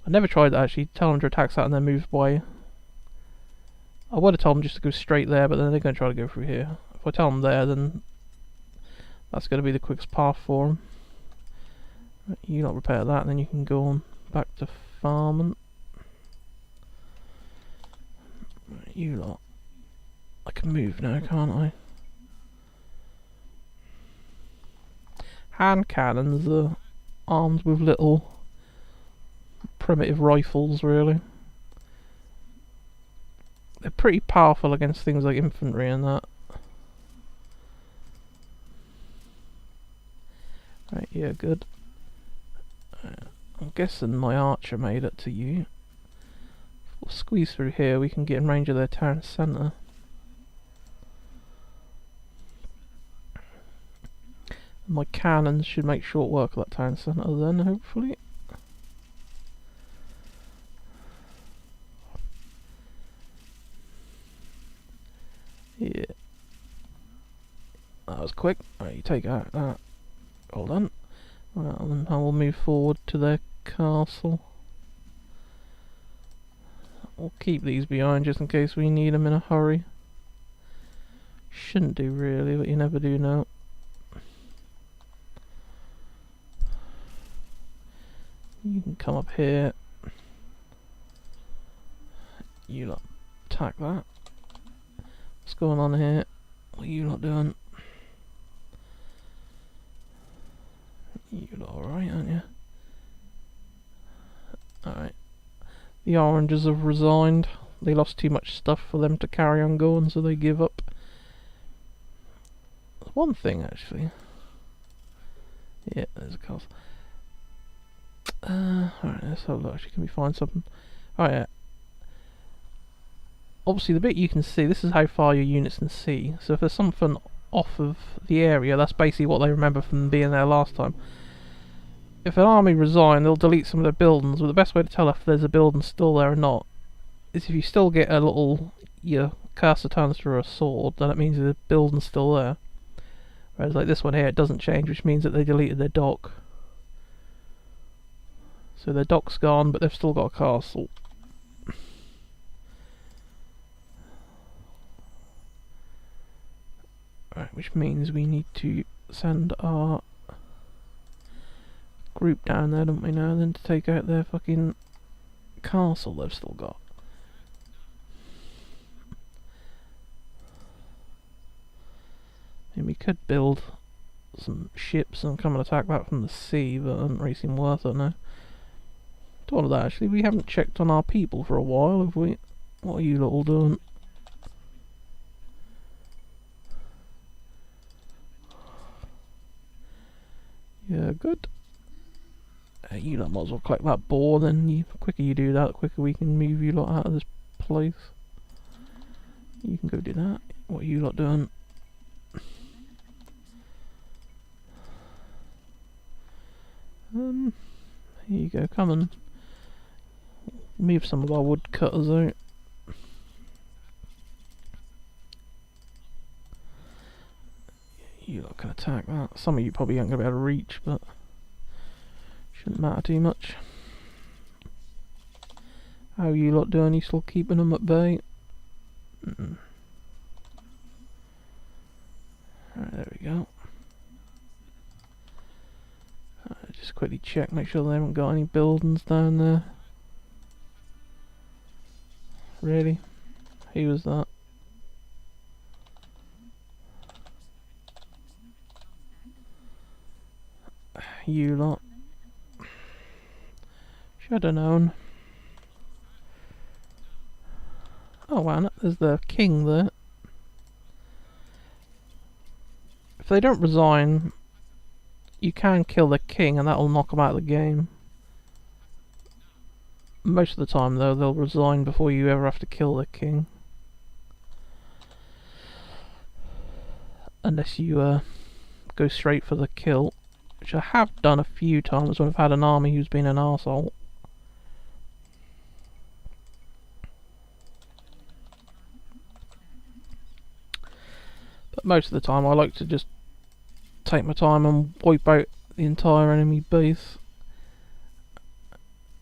I never tried to actually tell them to attack that and then move by. I would have told them just to go straight there, but then they're going to try to go through here. If I tell them there, then that's going to be the quickest path for them. Right, you not repair that, and then you can go on back to farming. Right, you lot. I can move now, can't I? Hand cannons are armed with little primitive rifles, really. They're pretty powerful against things like infantry and that. Right, yeah, good. I'm guessing my archer made it to you. If we'll squeeze through here, we can get in range of their town centre. My cannons should make short work of that town centre then, hopefully. Yeah. That was quick. Right, you take out that. Hold on. Well, then I will move forward to their castle. We'll keep these behind just in case we need them in a hurry. Shouldn't do really, but you never do know. You can come up here. You lot attack that. What's going on here? What are you lot doing? You lot alright, aren't you? Alright. The oranges have resigned. They lost too much stuff for them to carry on going, so they give up. One thing, actually. Yeah, there's a castle. Alright, let's have a look. Actually, can we find something? Oh yeah. Obviously, the bit you can see, this is how far your units can see. So if there's something off of the area, that's basically what they remember from being there last time. If an army resign, they'll delete some of their buildings, but the best way to tell if there's a building still there or not is if you still get a little, your cursor turns through a sword, then it means the building's still there. Whereas like this one here, it doesn't change, which means that they deleted their dock. So their dock's gone, but they've still got a castle. Right, which means we need to send our group down there, don't we now, then to take out their fucking castle they've still got. And we could build some ships and come and attack that from the sea, but it doesn't really seem worth it now. Talking of that, actually, we haven't checked on our people for a while, have we? What are you lot all doing? Yeah, good. You lot might as well collect that boar, then the quicker you do that, the quicker we can move you lot out of this place. You can go do that. What are you lot doing? Here you go, come and move some of our woodcutters out. You lot can attack that. Some of you probably aren't going to be able to reach, but shouldn't matter too much. How are you lot doing? You still keeping them at bay? Alright, there we go. Just quickly check, make sure they haven't got any buildings down there. Really? Who was that? You lot. Should have known. Oh wow, there's the king there. If they don't resign, you can kill the king and that'll knock them out of the game. Most of the time though, they'll resign before you ever have to kill the king. Unless you go straight for the kill, which I have done a few times when I've had an army who's been an arsehole. But most of the time I like to just take my time and wipe out the entire enemy base.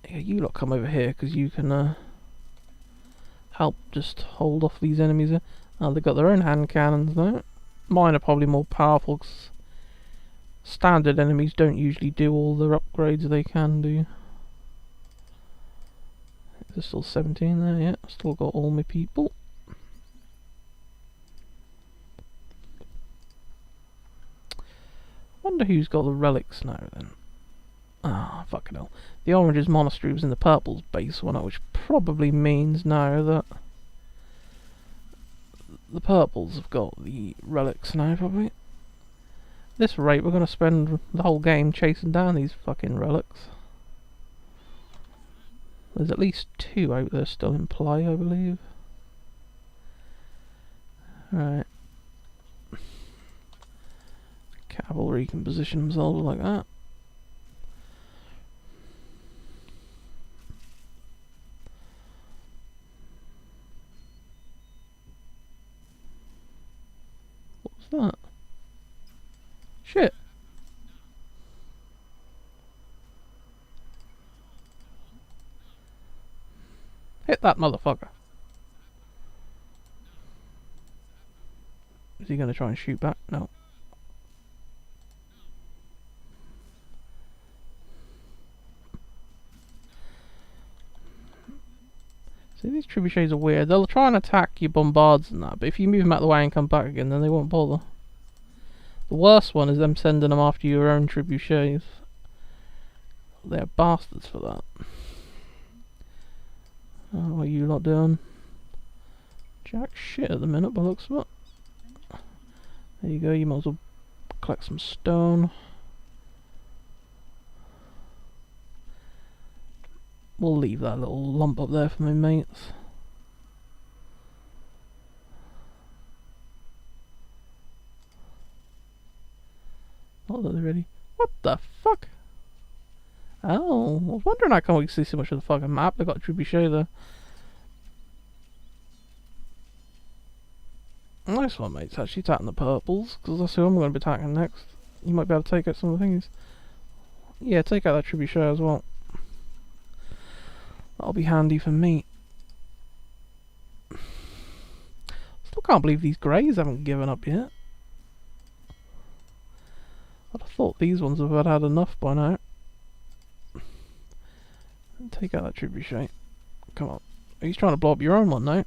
Yeah, you lot come over here because you can help just hold off these enemies. They've got their own hand cannons now. Mine are probably more powerful because standard enemies don't usually do all the upgrades they can do. There's still 17 there, yeah. Still got all my people. Wonder who's got the relics now then. Ah, fucking hell. The orange's monastery was in the purple's base one, which probably means now that the purples have got the relics now, probably. At this rate, we're going to spend the whole game chasing down these fucking relics. There's at least 2 out there still in play, I believe. Right. Cavalry can position themselves like that. What's that? Shit. Hit that motherfucker. Is he going to try and shoot back? No. See, These trebuchets are weird. They'll try and attack your bombards and that, but if you move them out of the way and come back again, then they won't bother. The worst one is them sending them after your own trebuchets. They're bastards for that. What are you lot doing? Jack shit at the minute, by the looks of it. There you go, you might as well collect some stone. We'll leave that little lump up there for my mates. Not that they're ready. What the fuck? Oh, I was wondering how come we can see so much of the fucking map. They got a trebuchet there. Nice one, mate. It's actually attacking the purples, because that's who I'm going to be attacking next. You might be able to take out some of the things. Yeah, take out that trebuchet as well. That'll be handy for me. Still can't believe these greys haven't given up yet. I'd have thought these ones would have had enough by now. Take out that trebuchet. Come on. He's trying to blow up your own one now.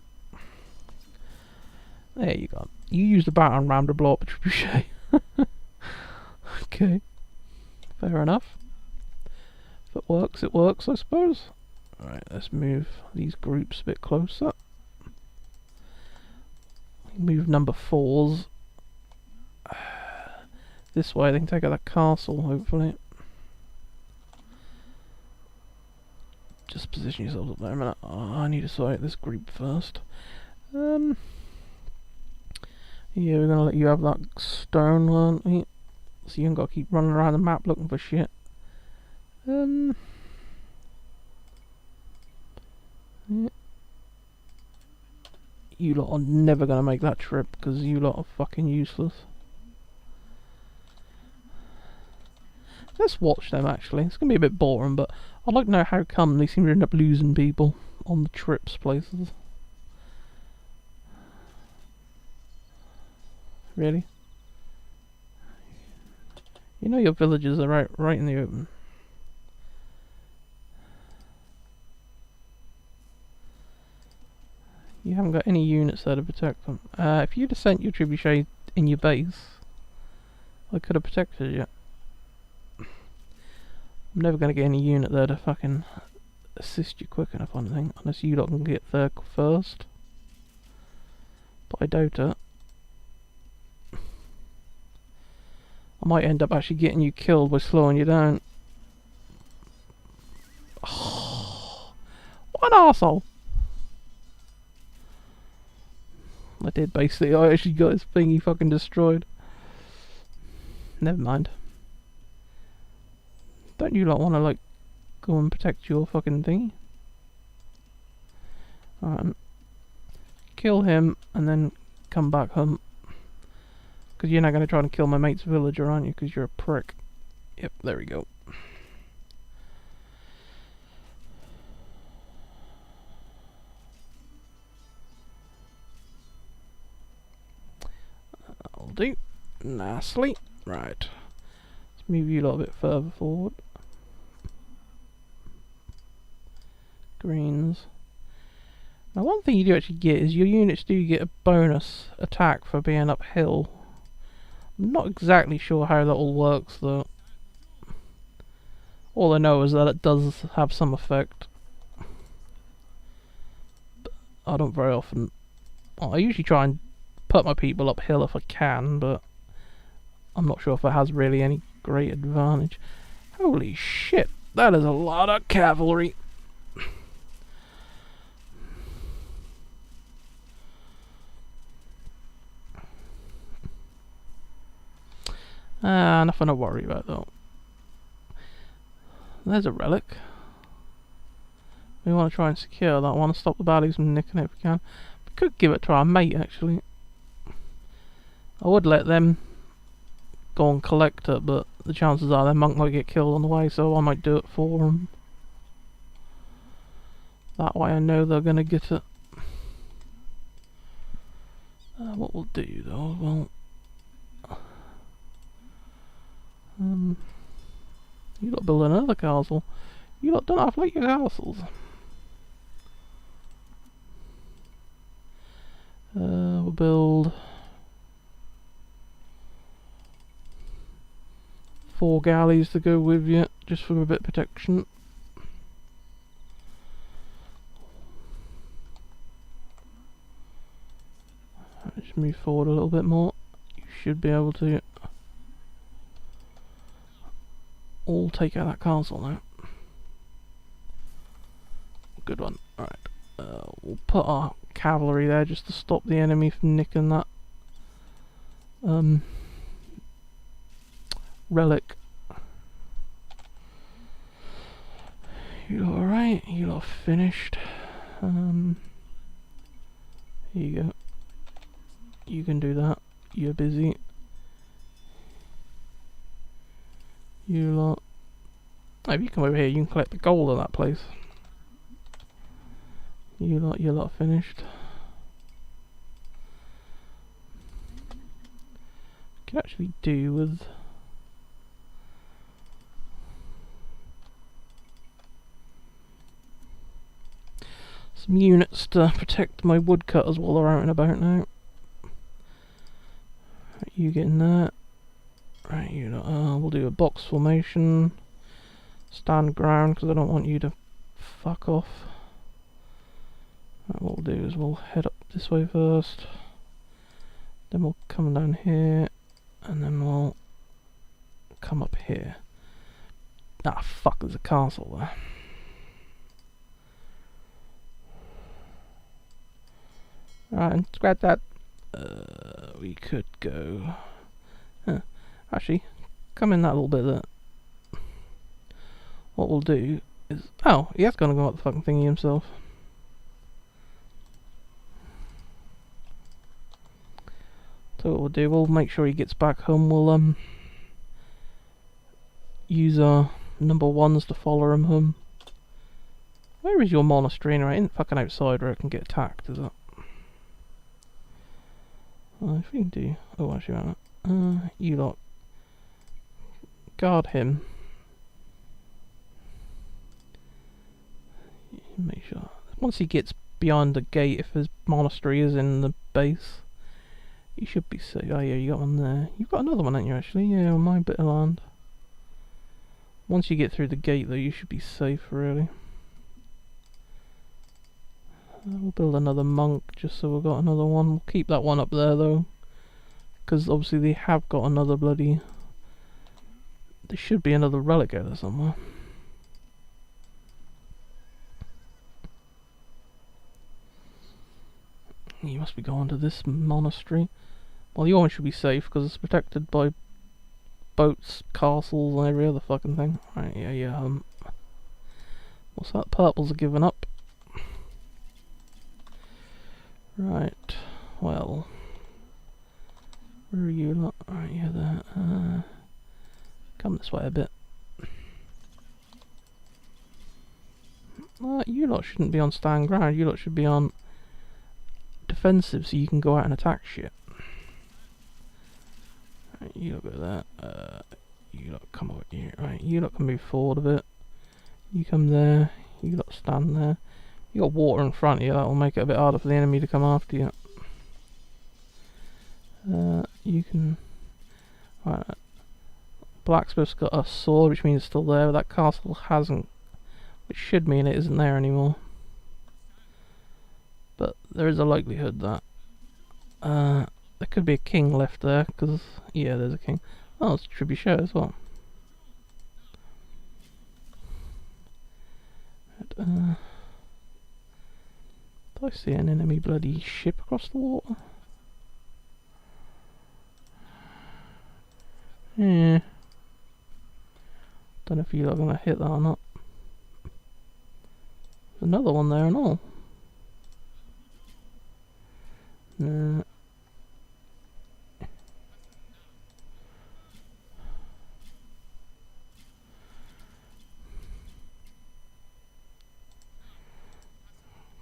There you go. You use the battering ram to blow up a trebuchet. Okay. Fair enough. If it works, I suppose. Alright, let's move these groups a bit closer. Move number 4s. This way they can take out that castle, hopefully. Just position yourselves up there a minute. Oh, I need to sort out this group first. Yeah, we're gonna let you have that stone, aren't we? So you ain't gotta keep running around the map looking for shit. Yeah. You lot are never gonna make that trip because you lot are fucking useless. Let's watch them actually. It's gonna be a bit boring, but I'd like to know how come they seem to end up losing people on the trips places. Really? You know your villages are right in the open. You haven't got any units there to protect them. If you'd have sent your trebuchet in your base, I could have protected you. I'm never going to get any unit there to fucking assist you quick enough on anything, unless you lot can get there first. But I doubt it. I might end up actually getting you killed by slowing you down. Oh, what an arsehole! I did basically. I actually got his thingy fucking destroyed. Never mind. Don't you lot want to like go and protect your fucking thingy? Alright. Kill him and then come back home. Because you're not going to try and kill my mate's villager, aren't you? Because you're a prick. Yep, there we go. That'll do. Nicely. Right. Let's move you a little bit further forward. Greens. Now one thing you do actually get is your units do get a bonus attack for being uphill. I'm not exactly sure how that all works though. All I know is that it does have some effect. But I don't very often. Well, I usually try and put my people uphill if I can, but I'm not sure if it has really any great advantage. Holy shit, that is a lot of cavalry. Nothing to worry about though. There's a relic. We want to try and secure that one, stop the baddies from nicking it if we can. We could give it to our mate actually. I would let them go and collect it, but the chances are their monk might get killed on the way, so I might do it for them. That way I know they're gonna get it. What we'll do though, well, you lot build another castle. You lot don't have to like your castles. We'll build 4 galleys to go with you, just for a bit of protection. Just move forward a little bit more. You should be able to all take out that castle now. Good one. Alright. We'll put our cavalry there just to stop the enemy from nicking that relic. You lot alright? You lot finished? Here you go. You can do that. You're busy. You lot. Oh, if you come over here, you can collect the gold of that place. You lot finished. Could actually do with some units to protect my woodcutters while they're out and about now. Right, you getting that? Right, you know, we'll do a box formation. Stand ground because I don't want you to fuck off. Right, what we'll do is we'll head up this way first. Then we'll come down here. And then we'll come up here. Ah, fuck, there's a castle there. Right, and scratch that. We could go. Huh. Actually, come in that little bit there. What we'll do is. Oh, he has gonna go up the fucking thingy himself. So what we'll do, we'll make sure he gets back home. We'll use our number ones to follow him home. Where is your monastery? Right, in fucking outside where it can get attacked, is it? If we can do. Oh, actually, you lot guard him. Make sure once he gets beyond the gate, if his monastery is in the base, he should be safe. Oh yeah, you got one there. You've got another one, haven't you? Actually, yeah, on my bit of land. Once you get through the gate, though, you should be safe, really. We'll build another monk just so we've got another one. We'll keep that one up there though, because obviously they have got another bloody. There should be another relic out there somewhere. You must be going to this monastery. Well, your one should be safe because it's protected by boats, castles, and every other fucking thing. Right, yeah. What's that? Purples are giving up. Right, well, where are you lot? Right, yeah, there. Come this way a bit. You lot shouldn't be on stand ground. You lot should be on defensive, so you can go out and attack shit. Right, you lot go there. You lot come over here. Right, you lot can move forward a bit. You come there. You lot stand there. You got water in front of you, that will make it a bit harder for the enemy to come after you. You can. Right. Blacksmith's got a sword, which means it's still there, but that castle hasn't, which should mean it isn't there anymore. But there is a likelihood that there could be a king left there, because yeah, there's a king. Oh, it's a trebuchet as well. Do I see an enemy bloody ship across the water? Yeah. Don't know if you're gonna hit that or not. There's another one there and all. Nah.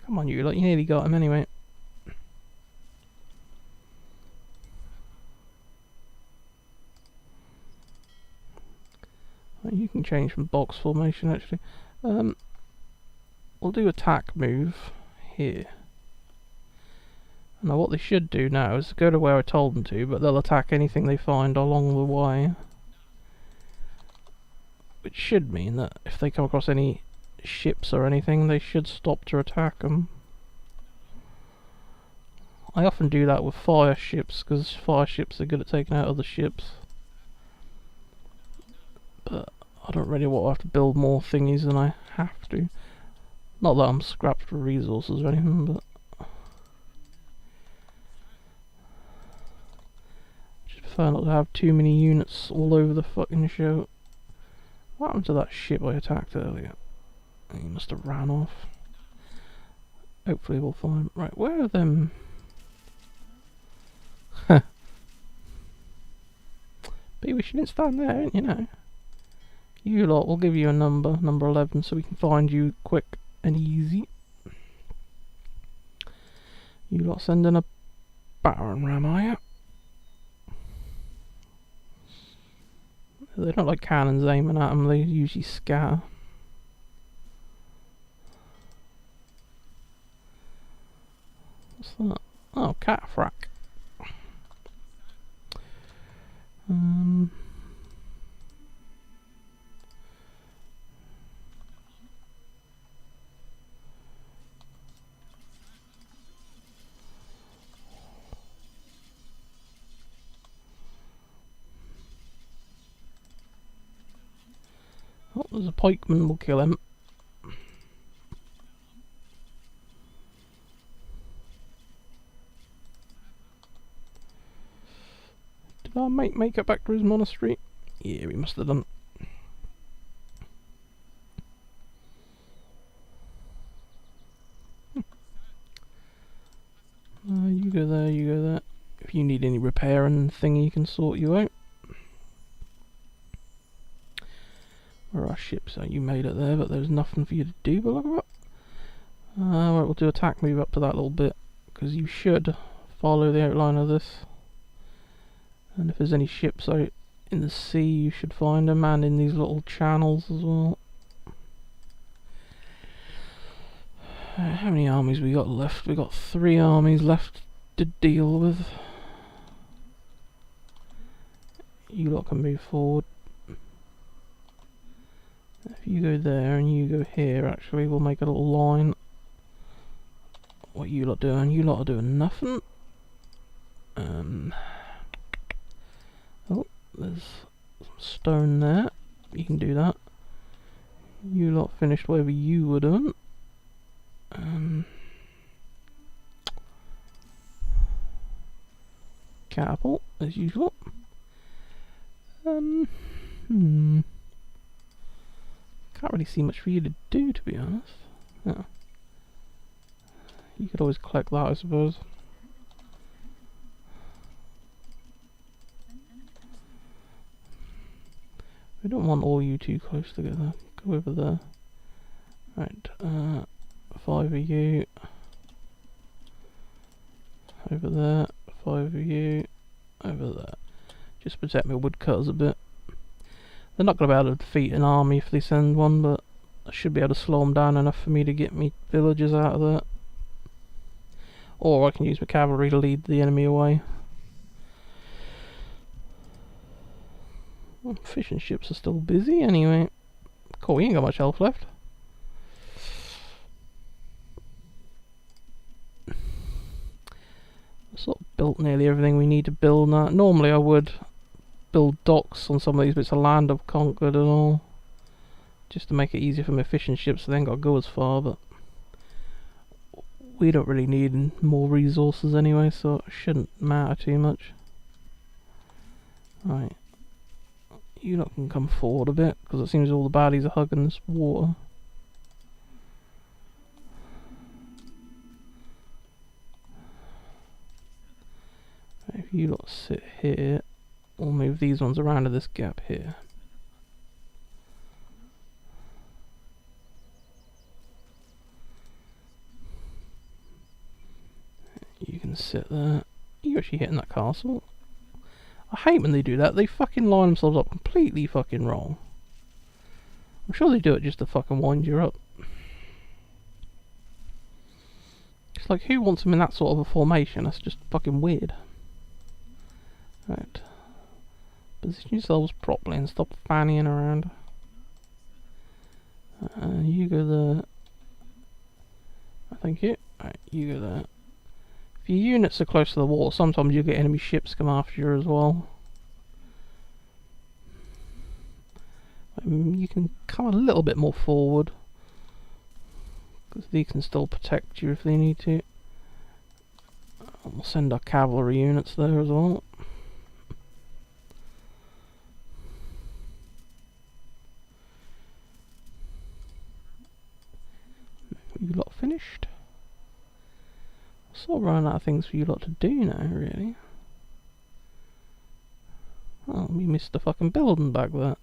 Come on, you lot, you nearly got him anyway. You can change from box formation actually. We'll do attack move here. Now what they should do now is go to where I told them to, but they'll attack anything they find along the way. Which should mean that if they come across any ships or anything, they should stop to attack them. I often do that with fire ships, because fire ships are good at taking out other ships. But I don't really want to have to build more thingies than I have to. Not that I'm scrapped for resources or anything, but I just prefer not to have too many units all over the fucking show. What happened to that ship I attacked earlier? He must have ran off. Hopefully we'll find... Right, where are them? But she didn't stand there, you know. You lot, we'll give you a number 11, so we can find you quick and easy. You lot sending a battering ram, are you? They don't like cannons aiming at them, they usually scatter. What's that? Oh, cataphracts. Oh, there's a pikeman, we'll kill him. Did our mate make it back to his monastery? Yeah, we must have done. You go there, you go there. If you need any repair and thingy, can sort you out. Where are our ships? You made it there, but there's nothing for you to do, but look at that. Right, we'll do attack move up to that little bit, because you should follow the outline of this. And if there's any ships out in the sea, you should find them, and in these little channels as well. How many armies we got left? We got 3 armies left to deal with. You lot can move forward. If you go there and you go here, actually, we'll make a little line. What you lot doing? You lot are doing nothing. Oh, there's some stone there. You can do that. You lot finished whatever you were doing. Catapult, as usual. Can't really see much for you to do, to be honest. Yeah. You could always collect that, I suppose. We don't want all you too close together. Go over there. Right, 5 of you. Over there. 5 of you. Over there. Just protect my woodcutters a bit. They're not going to be able to defeat an army if they send one, but I should be able to slow them down enough for me to get me villagers out of there. Or I can use my cavalry to lead the enemy away. Well, fishing ships are still busy anyway. Cool, we ain't got much health left. Sort of built nearly everything we need to build now. Normally I would build docks on some of these bits of land I've conquered and all, just to make it easier for my fishing ships so they ain't got to go as far, but we don't really need more resources anyway, so it shouldn't matter too much. Right, you lot can come forward a bit, because it seems all the baddies are hugging this water. If you lot sit here, we'll move these ones around to this gap here. You can sit there. You're actually hitting that castle. I hate when they do that. They fucking line themselves up completely fucking wrong. I'm sure they do it just to fucking wind you up. It's like, who wants them in that sort of a formation? That's just fucking weird. Right. Position yourselves properly and stop fannying around. You go there. Thank you. Right, you go there. If your units are close to the wall, sometimes you'll get enemy ships come after you as well. You can come a little bit more forward, because they can still protect you if they need to. We'll send our cavalry units there as well. You lot finished? Sort of running out of things for you lot to do now, really. Oh, we missed the fucking building back there.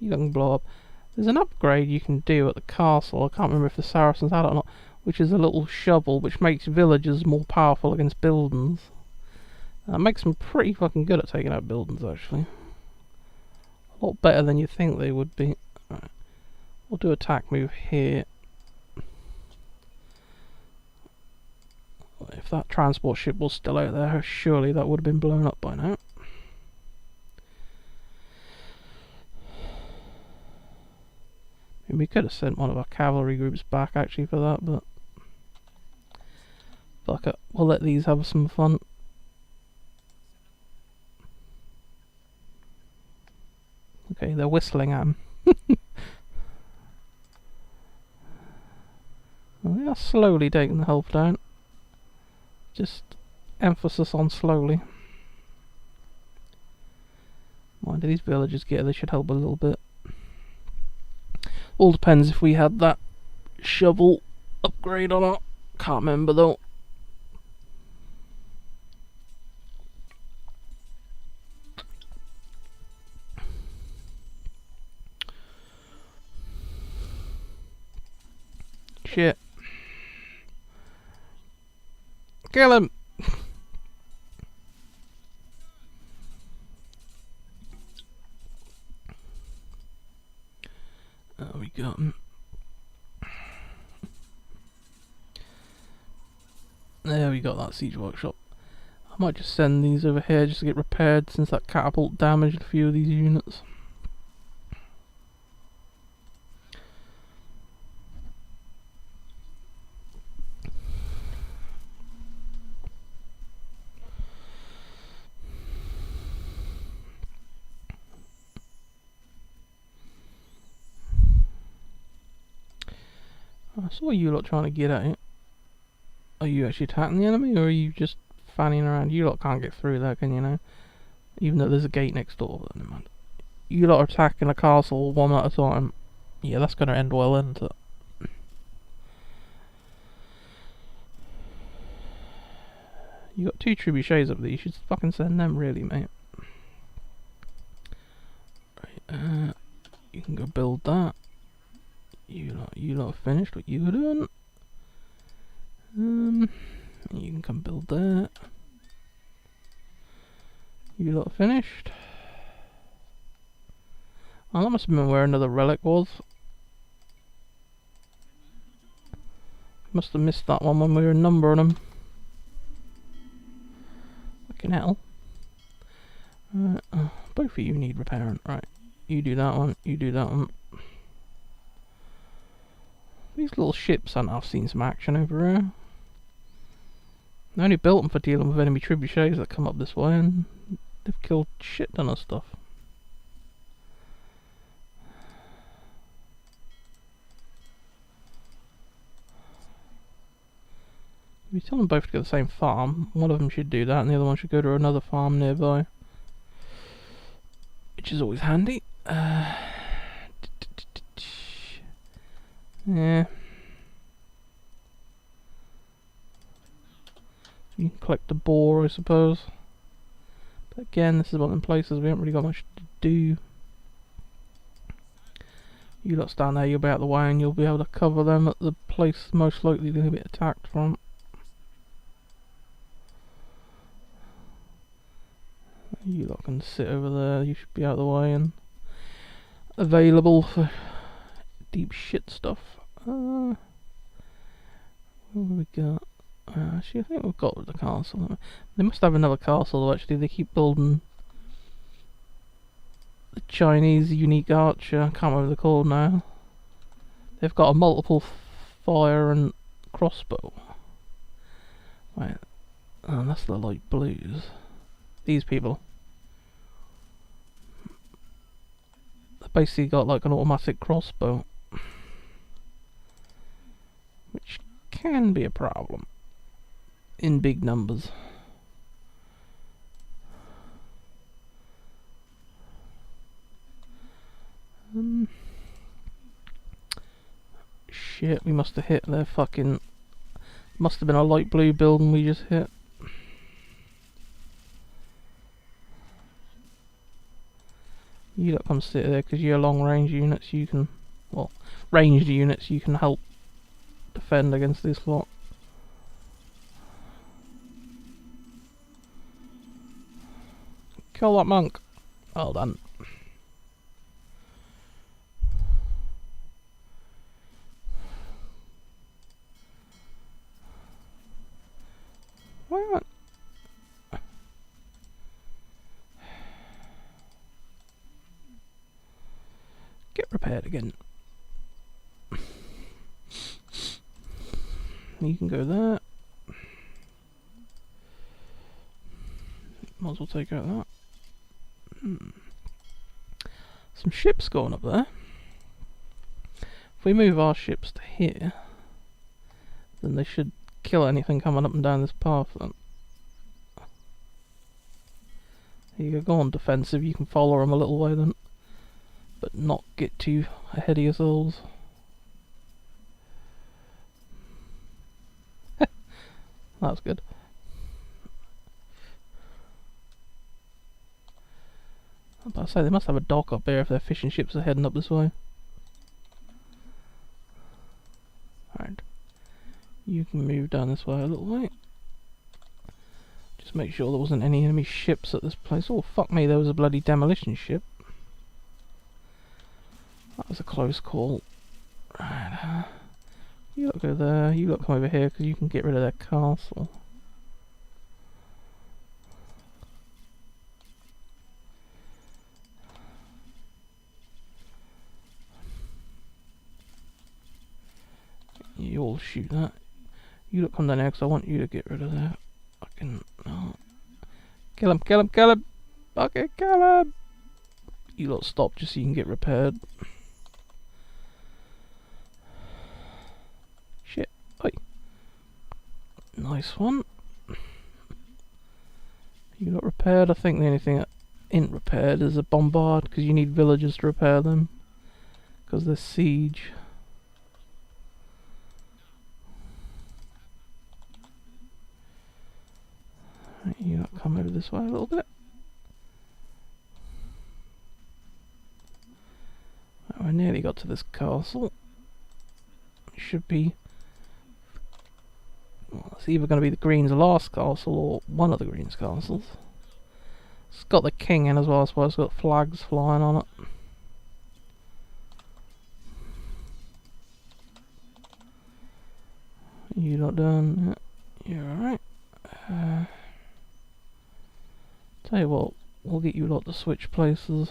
You can blow up. There's an upgrade you can do at the castle. I can't remember if the Saracens had it or not, which is a little shovel which makes villagers more powerful against buildings. That makes them pretty fucking good at taking out buildings, actually. A lot better than you think they would be. Right. We'll do attack move here. If that transport ship was still out there, surely that would have been blown up by now. We could have sent one of our cavalry groups back actually for that, but fuck it, we'll let these have some fun. Okay, they're whistling at him. Well, they are slowly taking the health down. Just emphasis on slowly. Mind, do these villagers get it? They should help a little bit. All depends if we had that shovel upgrade or not. Can't remember though. Shit. Kill him! Oh, we got him. There we got that siege workshop. I might just send these over here just to get repaired since that catapult damaged a few of these units. I saw you lot trying to get at it. Are you actually attacking the enemy, or are you just fanning around? You lot can't get through there, can you now? Even though there's a gate next door. But never mind. You lot are attacking a castle one at a time. Yeah, that's going to end well, isn't it? You got 2 trebuchets up there. You should fucking send them, really, mate. Right, you can go build that. You lot are finished what you were doing. You can come build that. You lot are finished. Oh, that must have been where another relic was. Must have missed that one when we were numbering them. Fucking hell. Both of you need repairing. Right. You do that one. You do that one. These little ships, I've seen some action over here. They only built them for dealing with enemy trebuchets that come up this way, and they've killed shit ton of stuff. If you tell them both to go to the same farm, one of them should do that, and the other one should go to another farm nearby, which is always handy. Yeah. You can collect the boar, I suppose. But again, this is one of them places we haven't really got much to do. You lot stand there, you'll be out of the way, and you'll be able to cover them at the place most likely they're going to be attacked from. You lot can sit over there, you should be out of the way, and available for deep shit stuff. What have we got? Actually, I think we've got the castle. They must have another castle though, actually. They keep building the Chinese unique archer. I can't remember what they're called now. They've got a multiple fire and crossbow. Right. Oh, that's the light blues. These people. They've basically got like an automatic crossbow. Which can be a problem. In big numbers. Shit, we must have hit their fucking... Must have been a light blue building we just hit. You lot come sit there because you're long range units, you can... Well, ranged units, you can help defend against this lot. Kill that monk. Well done. What? Get repaired again. You can go there. Might as well take out that. Some ships going up there. If we move our ships to here, then they should kill anything coming up and down this path then. You can go on defensive, you can follow them a little way then, but not get too ahead of yourselves. That's good. I'm about to say, they must have a dock up there if their fishing ships are heading up this way. Alright. You can move down this way a little way. Just make sure there wasn't any enemy ships at this place. Oh, fuck me, there was a bloody demolition ship. That was a close call. Right. You lot go there, you lot come over here because you can get rid of their castle. You all shoot that. You lot come down there because I want you to get rid of that. Fucking... Oh. Kill him, kill him, kill him! Fucking kill him! You lot stop just so you can get repaired. Shit. Oi. Nice one. You lot repaired. I think the only thing that isn't repaired is a bombard because you need villagers to repair them. Because there's siege. You lot come over this way a little bit. Oh, I nearly got to this castle. It should be... Well, it's either going to be the Green's last castle or one of the Green's castles. It's got the king in as well, I suppose. It's got flags flying on it. You lot done? Yeah, you're alright. Tell you what, we'll get you lot to switch places.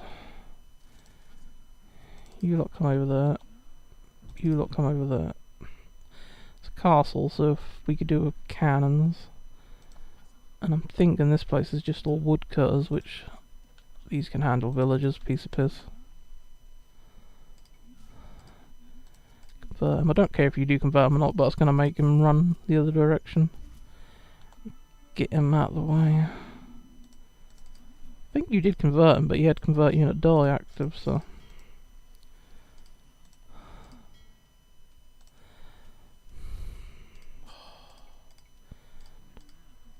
You lot come over there. You lot come over there. It's a castle, so if we could do with cannons. And I'm thinking this place is just all woodcutters, which these can handle villagers, piece of piss. Convert him. I don't care if you do convert him or not, but it's going to make him run the other direction. Get him out of the way. I think you did convert him, but you had convert unit die active, so...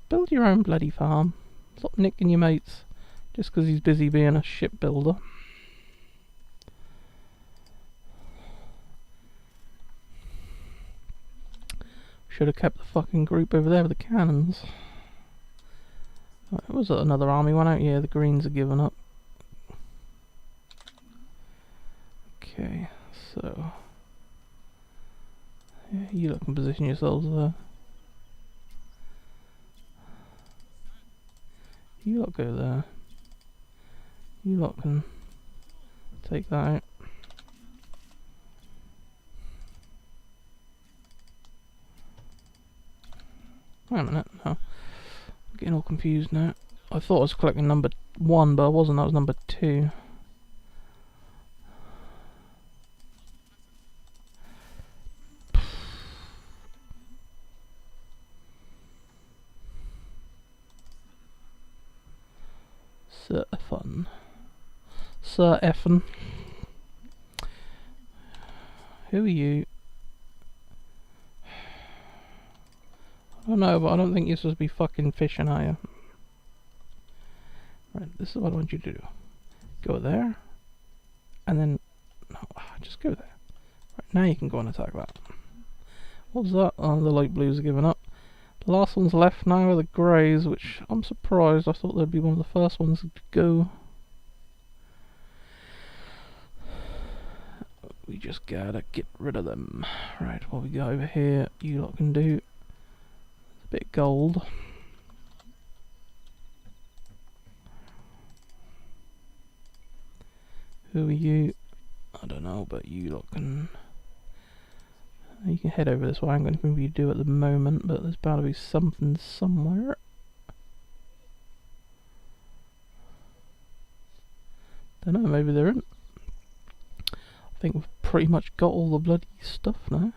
Build your own bloody farm. Stop nicking your mates just because he's busy being a shipbuilder. Should have kept the fucking group over there with the cannons. Right, was another army one out? Yeah, the Greens are giving up. Okay, so yeah, you lot can position yourselves there. You lot go there. You lot can take that out. Wait a minute, no. I'm getting all confused now. I thought I was collecting number 1, but I wasn't, that was number 2. Sir Effin. Sir Effin. Who are you? I don't know, but I don't think you're supposed to be fucking fishing, are you? Right, this is what I want you to do. Go there, and then... No, just go there. Right, now you can go and attack that. What's that? Oh, the light blues are giving up. The last one's left now are the greys, which I'm surprised. I thought they'd be one of the first ones to go. We just gotta get rid of them. Right, what we got over here, you lot can do. It's a bit of gold. Who are you? I don't know, but you lot can... You can head over this way. I ain't got anything for you to do at the moment, but there's bound to be something somewhere. Don't know, maybe there isn't. I think we've pretty much got all the bloody stuff now.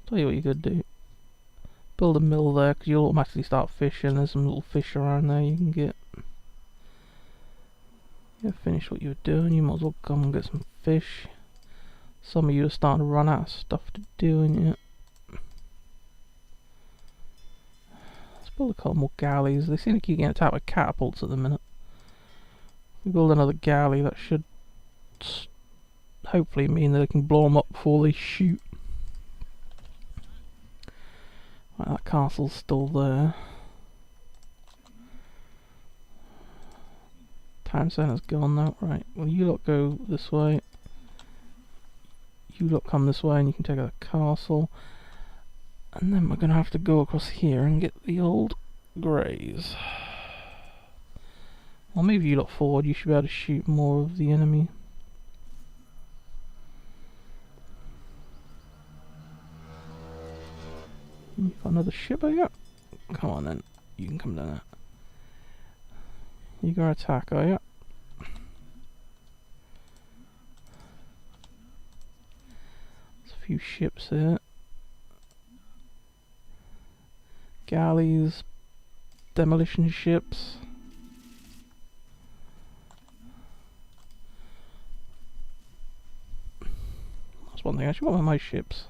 Tell you what you could do. Build a mill there, because you'll automatically start fishing. There's some little fish around there you can get. Yeah, finish what you were doing. You might as well come and get some fish. Some of you are starting to run out of stuff to do, and yet. Let's build a couple more galleys. They seem to keep getting attacked by catapults at the minute. We build another galley, that should hopefully mean that they can blow them up before they shoot. Right, that castle's still there. Town centre's gone now. Right, well you lot go this way. You lot come this way and you can take out the castle. And then we're going to have to go across here and get the old greys. Well, maybe you lot forward, you should be able to shoot more of the enemy. You've got another ship, are you? Come on then, you can come down there. You gonna attack, are you? There's a few ships here. Galleys, demolition ships. That's one thing, actually, what are my ships?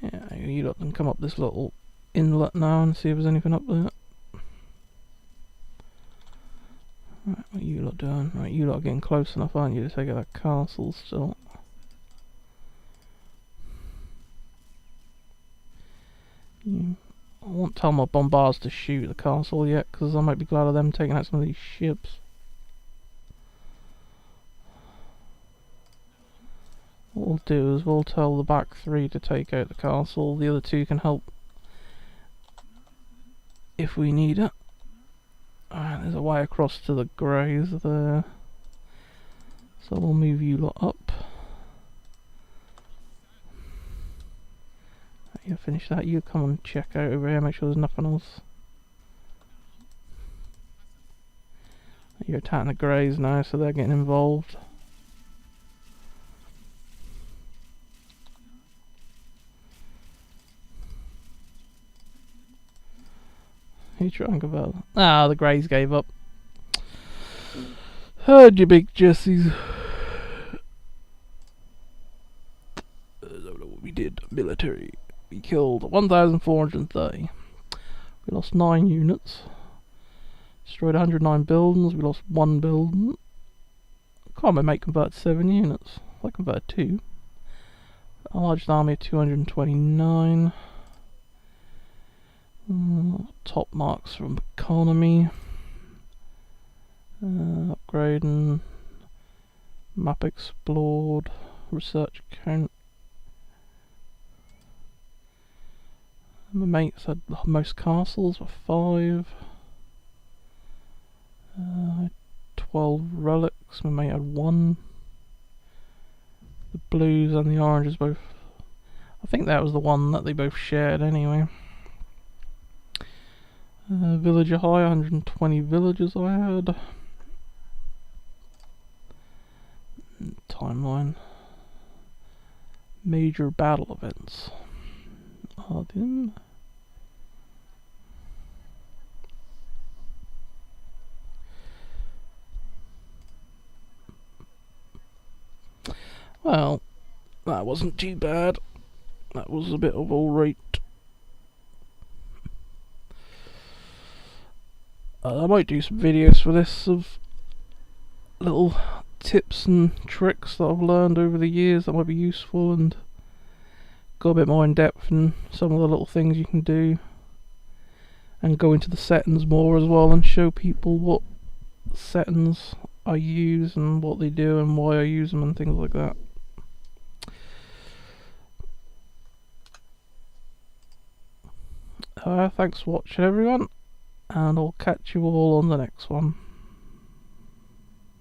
Yeah, you lot can come up this little inlet now and see if there's anything up there. Right, what are you lot doing? Right, you lot are getting close enough, aren't you, to take out that castle still? I won't tell my bombards to shoot the castle yet, because I might be glad of them taking out some of these ships. What we'll do is we'll tell the back 3 to take out the castle, the other 2 can help if we need it. Alright, there's a way across to the greys there. So we'll move you lot up. You finish that, you come and check out over here, make sure there's nothing else. You're attacking the greys now, so they're getting involved. You trying to about? Ah, the greys gave up. Heard you, big Jessies. What we did, military. We killed 1,430. We lost 9 units. Destroyed 109 buildings. We lost 1 building. Can't my mate convert 7 units. I converted 2. A large army of 229. Top marks from economy. Upgrading. Map explored. Research count. My mates had most castles were 5. 12 relics. My mate had 1. The blues and the oranges both. I think that was the one that they both shared anyway. Villager high, 120 villagers I had. Timeline. Major battle events. Arden. Well, that wasn't too bad. That was a bit of alright. I might do some videos for this of little tips and tricks that I've learned over the years that might be useful, and go a bit more in depth in some of the little things you can do, and go into the settings more as well, and show people what settings I use and what they do and why I use them and things like that. Thanks for watching everyone, and I'll catch you all on the next one.